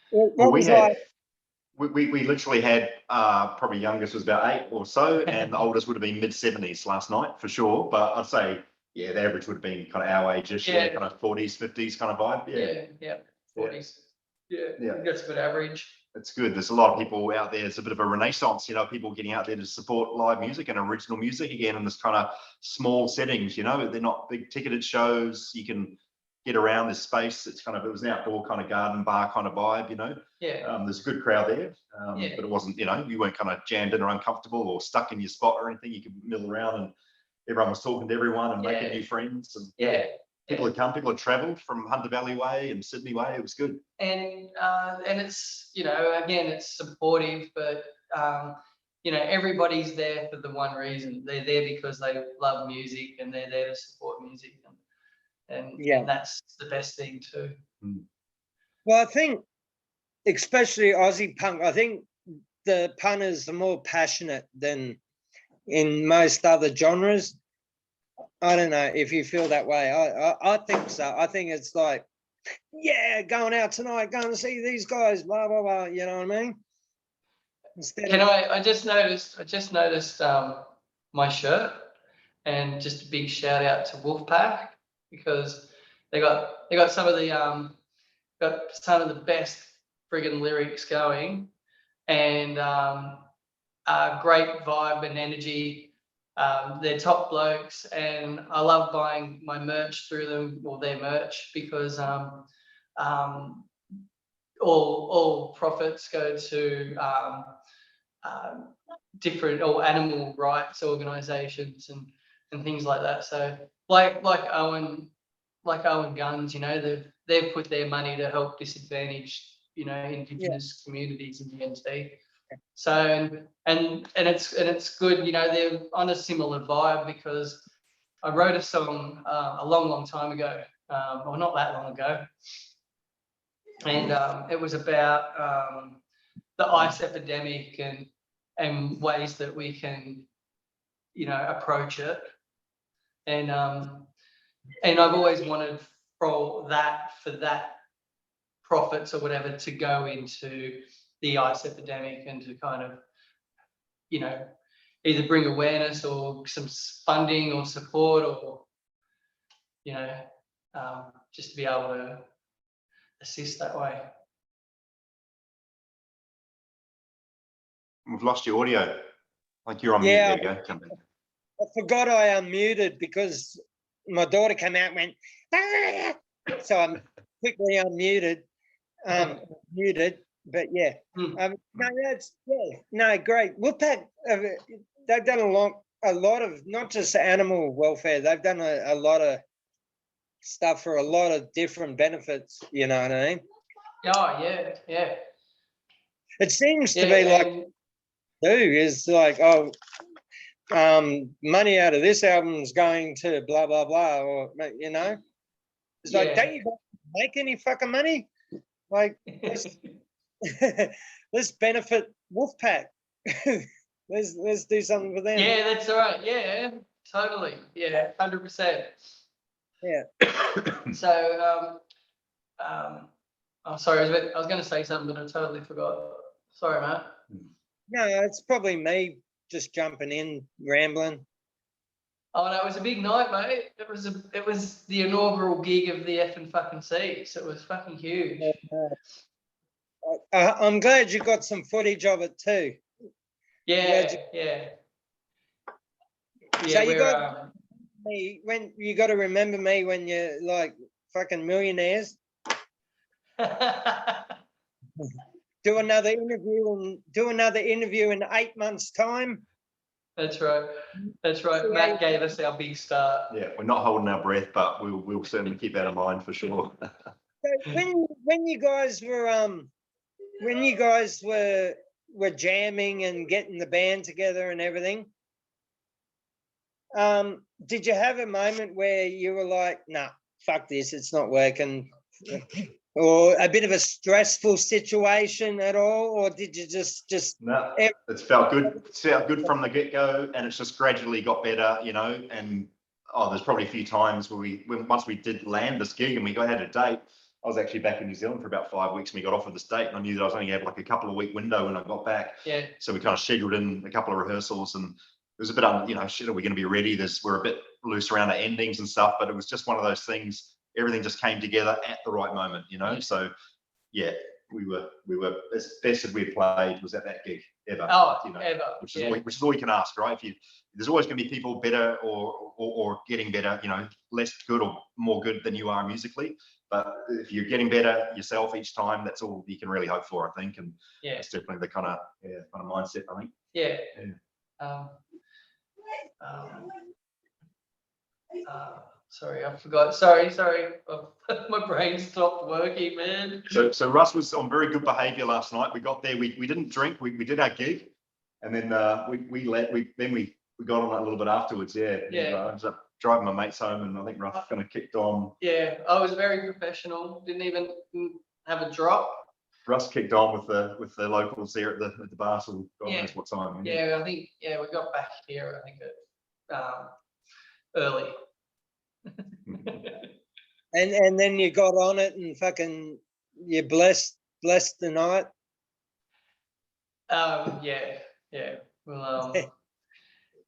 we literally had probably youngest was about 8 or so, and the oldest would have been mid-70s last night for sure. But I'd say, yeah, the average would have been kind of our age-ish, kind of 40s, 50s kind of vibe. Yeah, 40s. Yeah, that's a good average. It's good. There's a lot of people out there. It's a bit of a renaissance, people getting out there to support live music and original music again in this kind of small settings. They're not big ticketed shows. You can get around this space. It was an outdoor kind of garden bar kind of vibe. Yeah. There's a good crowd there, but it wasn't. You weren't kind of jammed in or uncomfortable or stuck in your spot or anything. You could mill around, and everyone was talking to everyone and making new friends. And people had come. People had travelled from Hunter Valley Way and Sydney Way. It was good. And it's again, it's supportive, but everybody's there for the one reason. They're there because they love music and they're there to support music, and that's the best thing too. Well, I think especially Aussie punk, I think the punters are more passionate than in most other genres. I don't know if you feel that way. I think so. I think it's like, yeah, going out tonight, going to see these guys, blah blah blah. You know what I mean? I just noticed my shirt, and just a big shout out to Wolfpack, because they got some of the best friggin' lyrics going, and great vibe and energy. They're top blokes, and I love buying my merch through them, or their merch, because all profits go to different or animal rights organisations and things like that. So like Owen Guns, they've put their money to help disadvantaged Indigenous communities in the NT. So and it's good, they're on a similar vibe, because I wrote a song a long time ago, or not that long ago, and it was about the ice epidemic and ways that we can approach it, and I've always wanted for that profits or whatever to go into the ice epidemic, and to kind of either bring awareness or some funding or support, or just to be able to assist that way. We've lost your audio. Like you're on mute. There you go. Come in. I forgot I unmuted because my daughter came out and went, ah! So I'm quickly unmuted. Muted, but yeah. Great. Wolfpack, they've done a lot of not just animal welfare. They've done a lot of stuff for a lot of different benefits. You know what I mean? Oh yeah. It seems to be like is like, money out of this album is going to blah blah blah, or it's like, don't you make any fucking money? Like, let's benefit Wolfpack. let's do something for them. Yeah, that's all right. Yeah, totally. Yeah, 100%. Yeah. So, oh, sorry, I was going to say something, but I totally forgot. Sorry, Matt. No, it's probably me just jumping in, rambling. Oh no, it was a big night, mate. It was the inaugural gig of the F and fucking C, so it was fucking huge. I'm glad you got some footage of it too. Yeah, yeah. So Yeah, you got me when you got to remember me when you're like fucking millionaires. Do another interview in 8 months' time. That's right. That's right. Matt gave us our big start. Yeah, we're not holding our breath, but we'll certainly keep that in mind for sure. So when you guys were jamming and getting the band together and everything, did you have a moment where you were like, nah, fuck this, it's not working? Or a bit of a stressful situation at all? Or did you just No, it's felt good. It's felt good from the get-go, and it's just gradually got better, you know. And there's probably a few times where once we did land this gig and we had a date. I was actually back in New Zealand for about 5 weeks and we got offered this date, and I knew that I was only going to have like a couple of week window when I got back. Yeah. So we kind of scheduled in a couple of rehearsals, and it was a bit, shit, are we going to be ready? We're a bit loose around the endings and stuff, but it was just one of those things. Everything just came together at the right moment, you know. Yeah. So yeah, we were as best as we had played was at that gig ever. Oh, you know, ever. which is all you can ask, right? There's always going to be people better or getting better, you know, less good or more good than you are musically. But if you're getting better yourself each time, that's all you can really hope for, I think. And yeah, it's definitely the kind of mindset, I think. Yeah. Yeah. Sorry, I forgot. Sorry. My brain stopped working, man. So Russ was on very good behaviour last night. We got there. We didn't drink. We did our gig, and then we got on a little bit afterwards. Yeah. Yeah. And, I ended up driving my mates home, and I think Russ kind of kicked on. Yeah, I was very professional. Didn't even have a drop. Russ kicked on with the locals there at the bar. So God knows what time. Yeah, I think we got back here. I think at early. and then you got on it and fucking you blessed the night. Yeah. Well,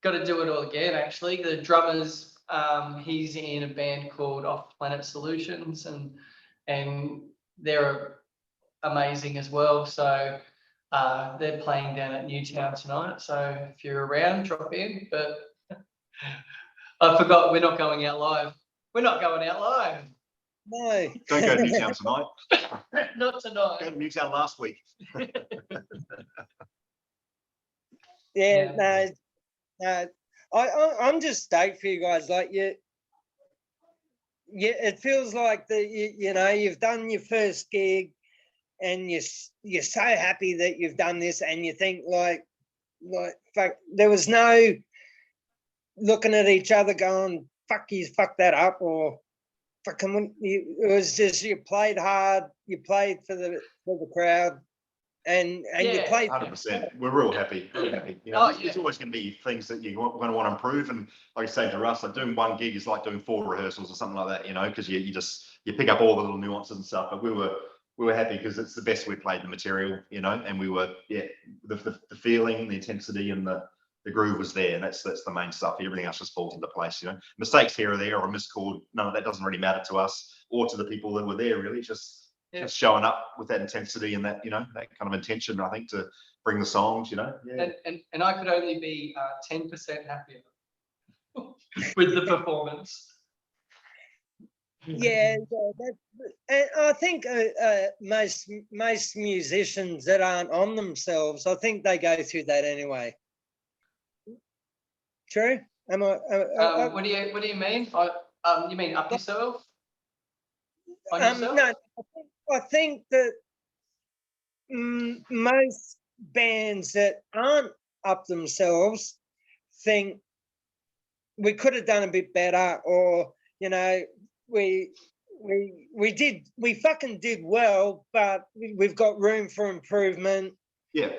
got to do it all again. Actually, the drummer's he's in a band called Off Planet Solutions, and they're amazing as well. So they're playing down at Newtown tonight. So if you're around, drop in. But I forgot we're not going out live. We're not going out live. No. Don't go to Newtown tonight. Not tonight. Go to Newtown last week. Yeah. No. I'm just stoked for you guys. Like it feels like you've done your first gig, and you're so happy that you've done this, and you think like fuck, there was no looking at each other going, fuck, you fucked that up, or fucking, it was just, you played hard, you played for the crowd, and you played. 100%. We're real happy. You know, there's always going to be things that you're going to want to improve. And like I say to Russ, like doing one gig is like doing 4 rehearsals or something like that, you know, because you pick up all the little nuances and stuff. But we were happy because it's the best we played the material, you know, and we were, the feeling, the intensity, and the groove was there, and that's the main stuff. Everything else just falls into place, you know. Mistakes here or there, or a miscall, none of that doesn't really matter to us or to the people that were there. Really, just showing up with that intensity and that, you know, that kind of intention, I think, to bring the songs, you know. Yeah. And I could only be 10% happier with the performance. Yeah, and I think most musicians that aren't on themselves, I think they go through that anyway. True? Am I? What do you mean? You mean up yourself? On yourself? No, I think that most bands that aren't up themselves think we could have done a bit better, or you know, we fucking did well, but we've got room for improvement. Yeah.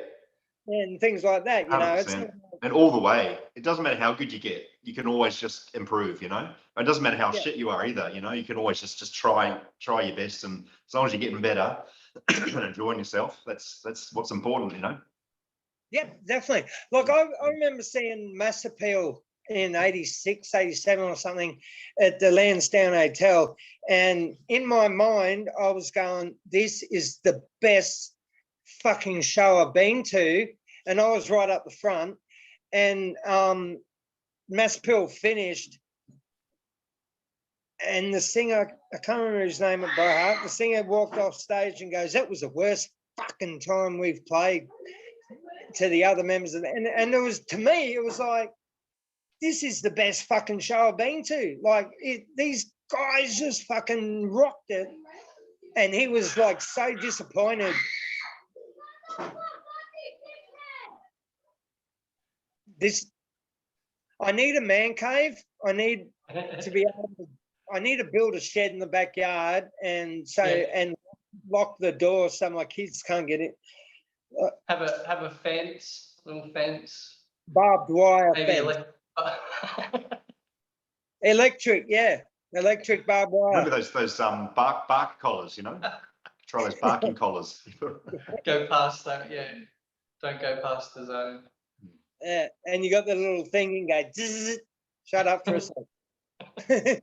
and things like that. You know, it's 100%. And all the way. It doesn't matter how good you get. You can always just improve, you know. It doesn't matter how shit you are either, you know. You can always just try your best, and as long as you're getting better and enjoying yourself, that's what's important, you know. Yeah, definitely. Look, I remember seeing Mass Appeal in 86, 87 or something at the Lansdowne Hotel. And in my mind, I was going, this is the best fucking show I've been to. And I was right up the front. And Mass Appeal finished. And the singer, I can't remember his name by heart, the singer walked off stage and goes, that was the worst fucking time we've played, to the other members of and it was, to me, it was like, this is the best fucking show I've been to. Like, these guys just fucking rocked it. And he was like so disappointed. I need a man cave. I need to be able to, I need to build a shed in the backyard and and lock the door so my kids can't get in. Have a fence, little fence. Barbed wire Maybe fence. Electric, yeah. Electric barbed wire. Remember those bark collars, you know? Try those barking collars. Go past that, yeah. Don't go past the zone. Yeah, and you got the little thing, you can go, zzz, shut up for a second.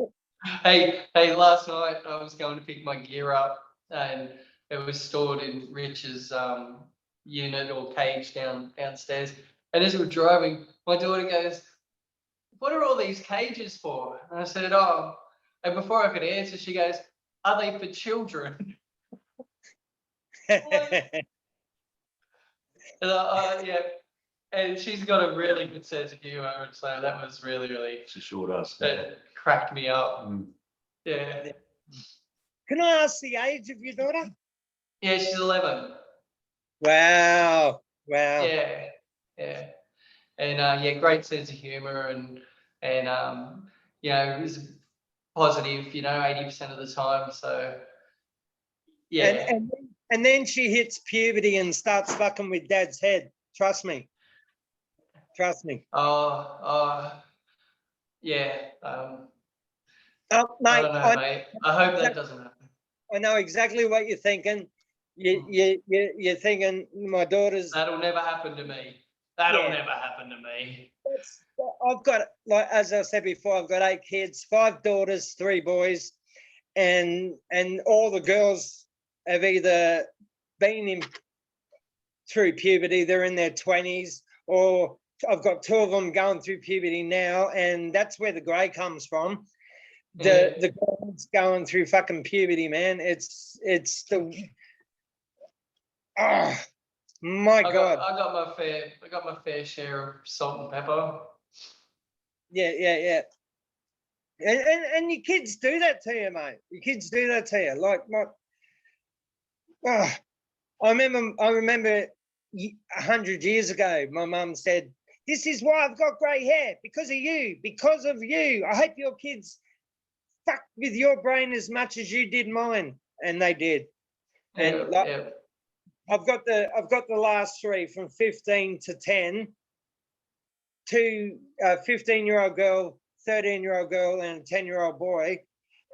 Hey, last night I was going to pick my gear up and it was stored in Rich's unit or cage downstairs. And as we were driving, my daughter goes, what are all these cages for? And I said, oh, and before I could answer, she goes, are they for children? And yeah. And she's got a really good sense of humor, and so that was really. She sure does. It cracked me up. Yeah. Can I ask the age of your daughter? Yeah, she's 11. Wow. Yeah. And great sense of humor and you know, it was positive, you know, 80% of the time. So yeah. And then she hits puberty and starts fucking with dad's head. Trust me. Oh, yeah. Mate, I don't know, mate. I hope that doesn't happen. I know exactly what you're thinking. You're thinking my daughter's. That'll never happen to me. That'll never happen to me. I've got, like, as I said before, I've got 8 kids, 5 daughters, 3 boys, and all the girls have either been through puberty, they're in their 20s, or I've got 2 of them going through puberty now, and that's where the grey comes from. The girls going through fucking puberty, man. It's the my God. I got my fair share of salt and pepper. Yeah. And your kids do that to you, mate. Your kids do that to you. Like I remember 100 years ago, my mum said, "This is why I've got grey hair, because of you. Because of you. I hope your kids fuck with your brain as much as you did mine," and they did. And I've got the last 3 from 15 to 10, 2 15-year-old girl, 13-year-old girl, and a 10-year-old boy,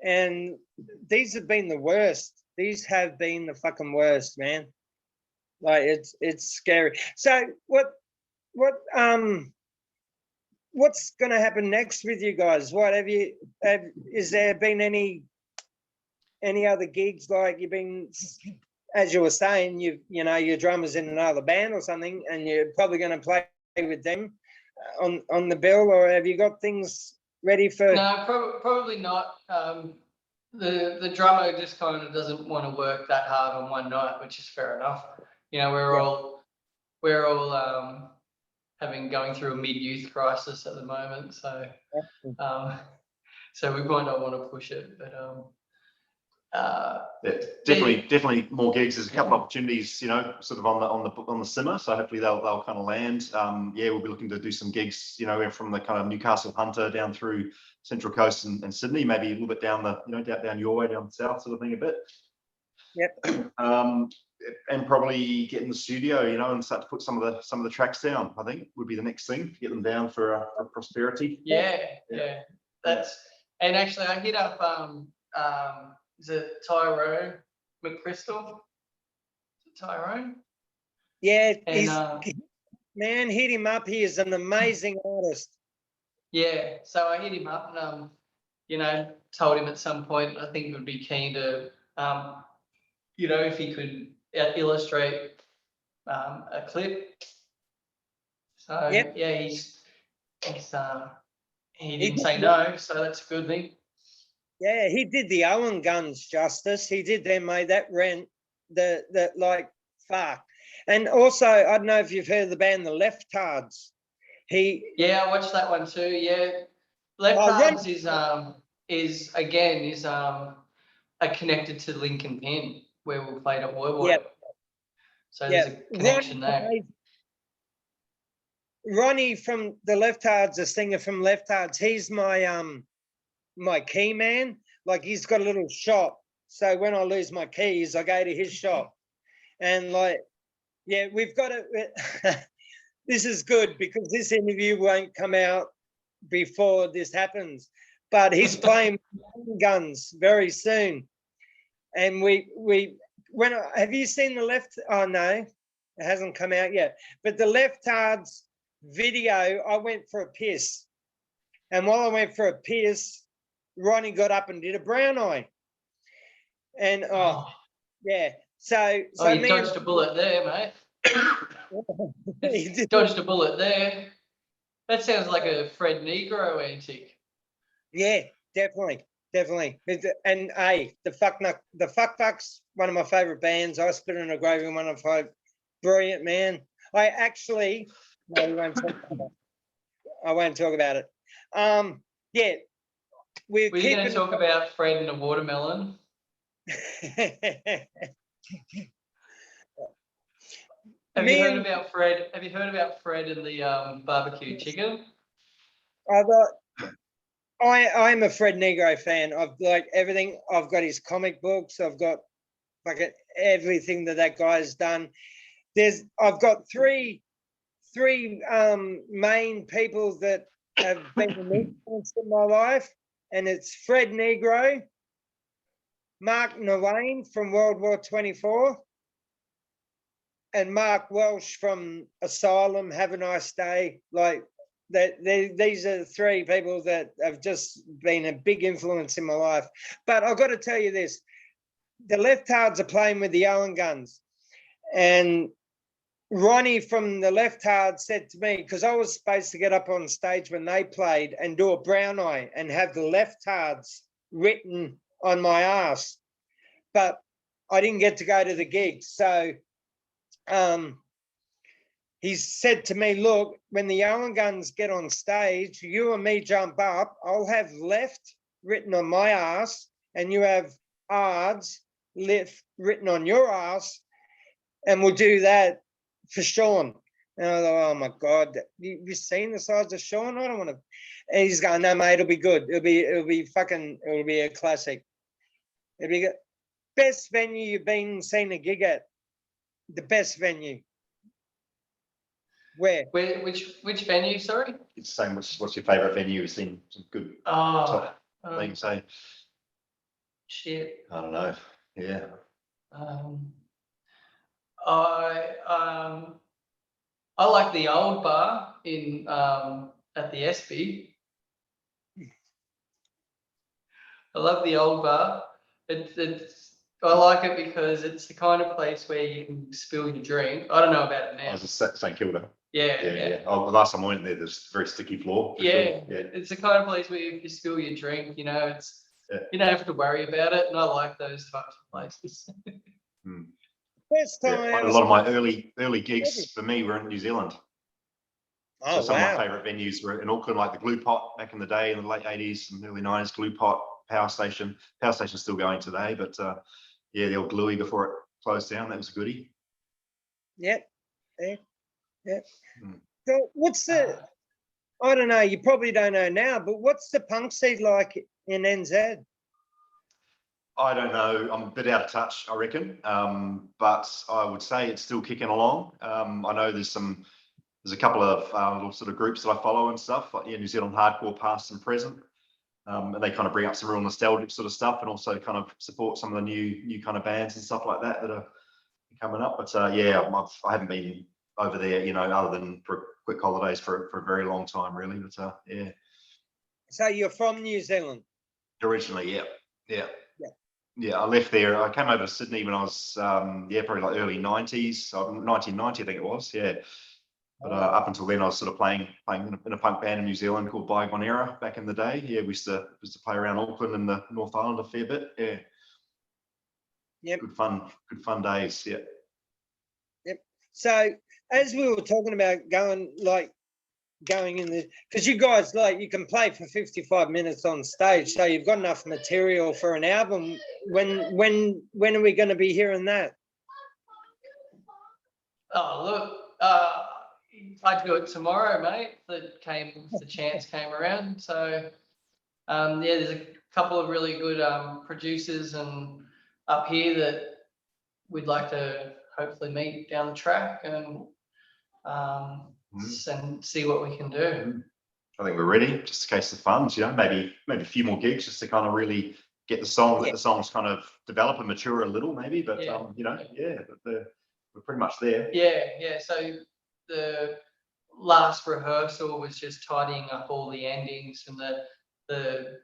and these have been the worst. These have been the fucking worst, man. Like, it's scary. So what's going to happen next with you guys? What is there been any other gigs? Like, you've been, as you were saying, you know, your drummer's in another band or something, and you're probably going to play with them on the bill, or have you got things ready for? No, probably not. The drummer just kind of doesn't want to work that hard on one night, which is fair enough. You know, we're all going through a mid-youth crisis at the moment, so so we might not want to push it, but definitely more gigs. There's a couple of opportunities, you know, sort of on the simmer. So hopefully they'll kind of land. We'll be looking to do some gigs, you know, from the kind of Newcastle Hunter down through Central Coast and Sydney, maybe a little bit down the, you know, down your way, down south, sort of thing a bit. Yep. and probably get in the studio, you know, and start to put some of the tracks down. I think would be the next thing, get them down for prosperity. Yeah. Yeah. That's, and actually I hit up is it Tyrone McChrystal? Is it Tyrone? Yeah, And man, hit him up. He is an amazing artist. yeah, so I hit him up and you know, told him at some point I think would be keen to you know, if he could illustrate a clip. So Yep. yeah, he He didn't did, say no, so that's a good thing. yeah, he did the Owen guns justice. He did them, mate. That rent the like fuck. And also, I don't know if you've heard of the band The Leftards. Yeah, I watched that one too. Yeah, Left Arms is again connected to Lincoln Pen where we played at Woy. Yep. So there's a connection there. Ronnie from The Leftards, a singer from Leftards, he's my key man. Like, he's got a little shop. So when I lose my keys, I go to his shop. And like, yeah, we've got to, this is good because this interview won't come out before this happens. But he's playing guns very soon. And have you seen the left? Oh no, it hasn't come out yet. But the Leftards video, I went for a piss. And while I went for a piss, Ronnie got up and did a brown eye. And yeah. So you dodged a bullet there, mate. Dodged a bullet there. That sounds like a Fred Negro antique. Yeah, definitely. And hey, the Fuck Fucks, one of my favorite bands. I Spit in a Grave in one of my brilliant, man. I actually no, we won't talk about it. I won't talk about it. Yeah. Were you going to talk about Fred and the watermelon? Have you heard about Fred? Have you heard about Fred and the barbecue chicken? I'm a Fred Negro fan. I've like everything. I've got his comic books. I've got like everything that guy's done. I've got three main people that have been an influence in my life, and it's Fred Negro, Mark Nawain from World War 24, and Mark Welsh from Asylum. Have a nice day. Like that, these are the three people that have just been a big influence in my life. But I've got to tell you this: the Leftards are playing with the Owen guns, and Ronnie from the Leftards said to me, because I was supposed to get up on stage when they played and do a brown eye and have the Leftards written on my ass, but I didn't get to go to the gig. So he said to me, look, when the Owen guns get on stage, you and me jump up, I'll have left written on my ass and you have ards left written on your ass, and we'll do that for Sean. And I thought, oh my God, you've seen the size of Sean? I don't want to. And he's going, no, mate, it'll be good. It'll be a classic. It'll be good. Best venue you've been seen a gig at. The best venue. Where? Which venue? Sorry. It's the same. What's your favourite venue? You've seen some good top things. So shit. I don't know. Yeah. I like the old bar in at the Espy. I love the old bar. I like it because it's the kind of place where you can spill your drink. I don't know about it now. I was at St Kilda. Yeah. Oh, the last time I went there, there's very sticky floor. Yeah, it's the kind of place where if you spill your drink, you know, you don't have to worry about it. And I like those types of places. First time. Yeah, a lot of my early gigs for me were in New Zealand. Oh, so some of my favourite venues were in Auckland, like the Glue Pot back in the day, in the late 80s and early 90s. Glue Pot, Power Station. Power Station's still going today, but yeah, the old Gluey before it closed down. That was a goodie. Yep. So what's I don't know, you probably don't know now, but what's the punk scene like in NZ? I don't know. I'm a bit out of touch, I reckon. But I would say it's still kicking along. I know there's a couple of little sort of groups that I follow and stuff, like New Zealand Hardcore Past and Present. And they kind of bring up some real nostalgic sort of stuff, and also kind of support some of the new kind of bands and stuff like that are coming up. But yeah, I haven't been over there, other than for quick holidays for a very long time, really. But yeah. So you're from New Zealand? Originally, yeah. I left there. I came over to Sydney when I was probably like early 90s, 1990, I think it was. Yeah. But up until then, I was sort of playing in a punk band in New Zealand called Bygone Era back in the day. Yeah, we used to play around Auckland and the North Island a fair bit. Yeah. Yep. Good fun days. Yeah. Yep. So as we were talking about going in the, because you guys you can play for 55 minutes on stage, so you've got enough material for an album. When are we going to be hearing that? Oh, look, I'd do it tomorrow, mate. The chance came around. So, there's a couple of really good producers and up here that we'd like to hopefully meet down the track and see what we can do. I think we're ready. Just a case of funds, maybe a few more gigs just to kind of really get the song, let the songs kind of develop and mature a little, maybe. But we're pretty much there. Yeah. So the last rehearsal was just tidying up all the endings, and the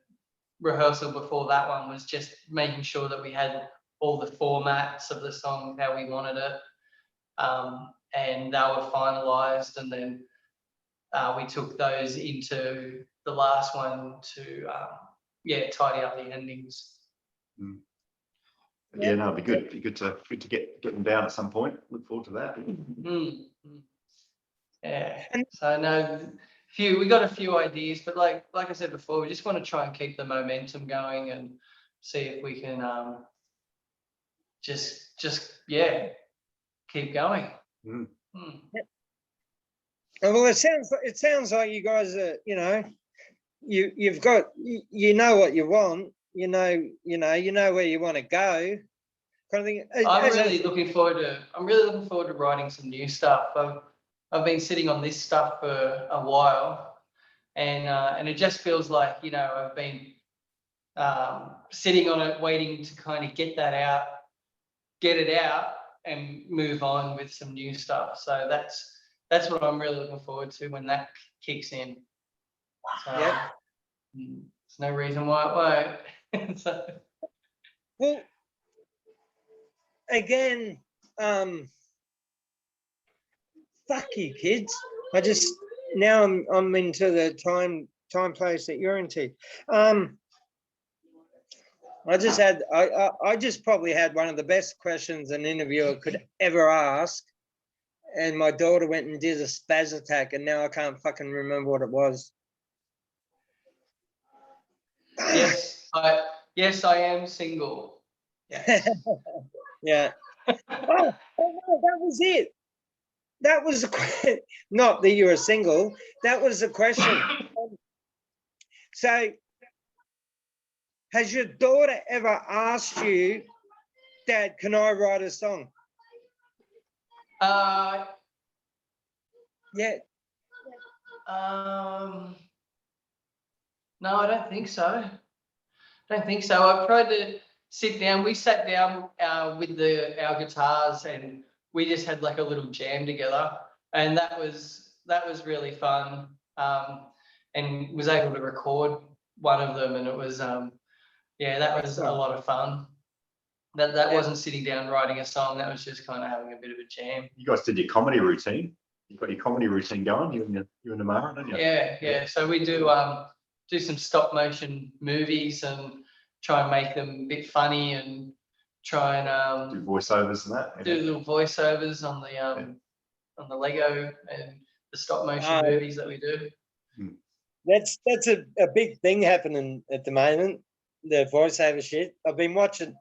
rehearsal before that one was just making sure that we had all the formats of the song how we wanted it, and they were finalized, and then we took those into the last one to tidy up the endings. Yeah, no, it'd be good. It'd be good to get them down at some point. Look forward to that. Yeah. So no, we got a few ideas, but like I said before, we just want to try and keep the momentum going and see if we can just keep going. Well, it sounds like you guys are, you've got, what you want, you know where you want to go, kind of thing. I'm really looking forward to writing some new stuff. I've been sitting on this stuff for a while, and it just feels like I've been sitting on it, waiting to kind of get it out, and move on with some new stuff. So that's what I'm really looking forward to when that kicks in. So, there's no reason why it won't. So. Well, again, fuck you, kids. Now I'm into the time place that you're into. I just probably had one of the best questions an interviewer could ever ask, and my daughter went and did a spaz attack, and now I can't fucking remember what it was. Yes, I am single. Yes. Yeah. Oh, no, that was it. That was the question. Not that you were single. That was the question. So, has your daughter ever asked you, Dad, can I write a song? Yeah. No, I don't think so. I've tried to sit down. We sat down with our guitars, and we just had like a little jam together, and that was really fun. And was able to record one of them, and it was that was a lot of fun. That wasn't sitting down writing a song. That was just kind of having a bit of a jam. You guys did your comedy routine. You've got your comedy routine going. You and Amara, don't you? Yeah. So we do some stop motion movies and try and make them a bit funny, and try and do voiceovers and that. Do little voiceovers on the Lego and the stop motion movies that we do. That's a big thing happening at the moment, the voiceover shit. I've been watching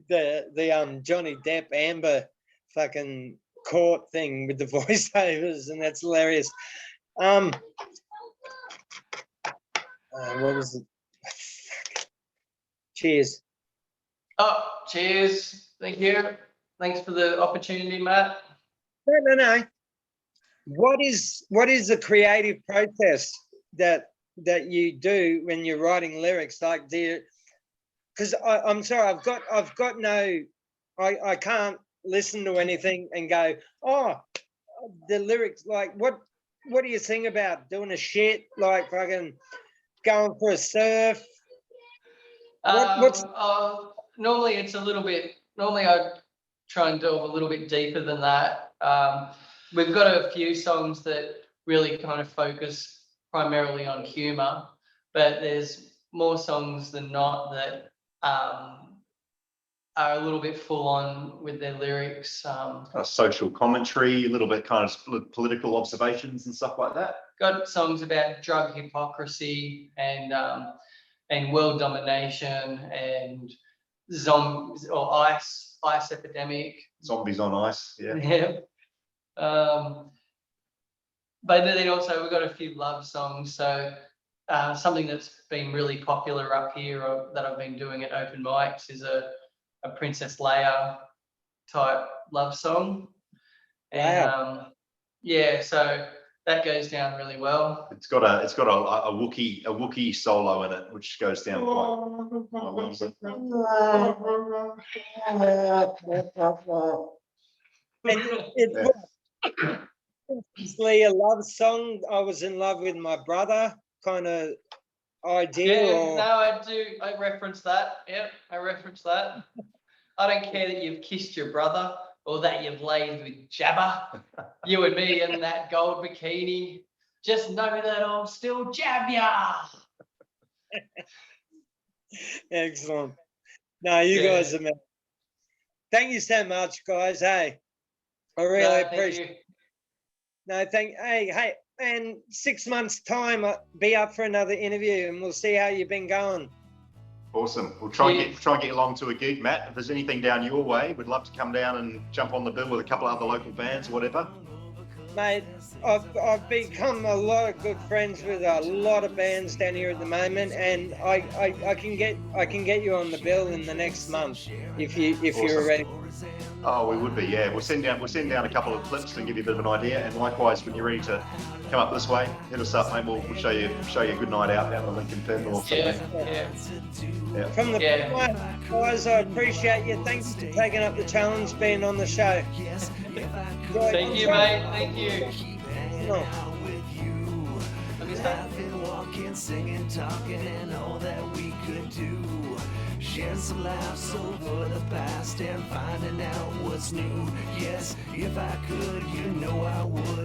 the Johnny Depp Amber fucking court thing with the voiceovers, and that's hilarious. What was it? Cheers. Oh, cheers. Thank you. Thanks for the opportunity, Matt. No. What is the creative process that you do when you're writing lyrics? Like, do you? Because I'm sorry, I've got no, I can't listen to anything and go, oh, the lyrics. Like, what do you think about doing a shit like fucking going for a surf? What's Normally it's a little bit. Normally I try and delve a little bit deeper than that. We've got a few songs that really kind of focus primarily on humour, but there's more songs than not that are a little bit full on with their lyrics. Social commentary, a little bit kind of political observations and stuff like that. Got songs about drug hypocrisy and world domination and zombies or ice epidemic. Zombies on ice, yeah. Yeah. But then also we've got a few love songs. So something that's been really popular up here or that I've been doing at open mics is a Princess Leia type love song. And yeah, so that goes down really well. It's got a Wookiee solo in it, which goes down quite well. It's a love song. I was in love with my brother kind of idea. Yeah, no, I do. I reference that. Yep, I reference that. I don't care that you've kissed your brother or that you've laid with Jabba. You and me in that gold bikini. Just know that I'll still jab ya. Excellent. No, you guys are. Thank you so much, guys. Hey, I really appreciate it. No, hey, and 6 months' time, be up for another interview, and we'll see how you've been going. Awesome. We'll try and get along to a gig, Matt. If there's anything down your way, we'd love to come down and jump on the bill with a couple of other local bands or whatever. Mate, I've become a lot of good friends with a lot of bands down here at the moment, and I can get you on the bill in the next month if you're ready. Oh, we would be, yeah. We'll send down a couple of clips and give you a bit of an idea. And likewise, when you're ready to come up this way, hit us up, mate. We'll show you a good night out down the Lincoln Fen or something. Yeah. From the guys, I appreciate you. Thanks for taking up the challenge, being on the show. Thank you, mate. Thank you. I've been walking, singing, talking, and all that we could do. Sharing some laughs over the past and finding out what's new. Yes, if I could, you know I would.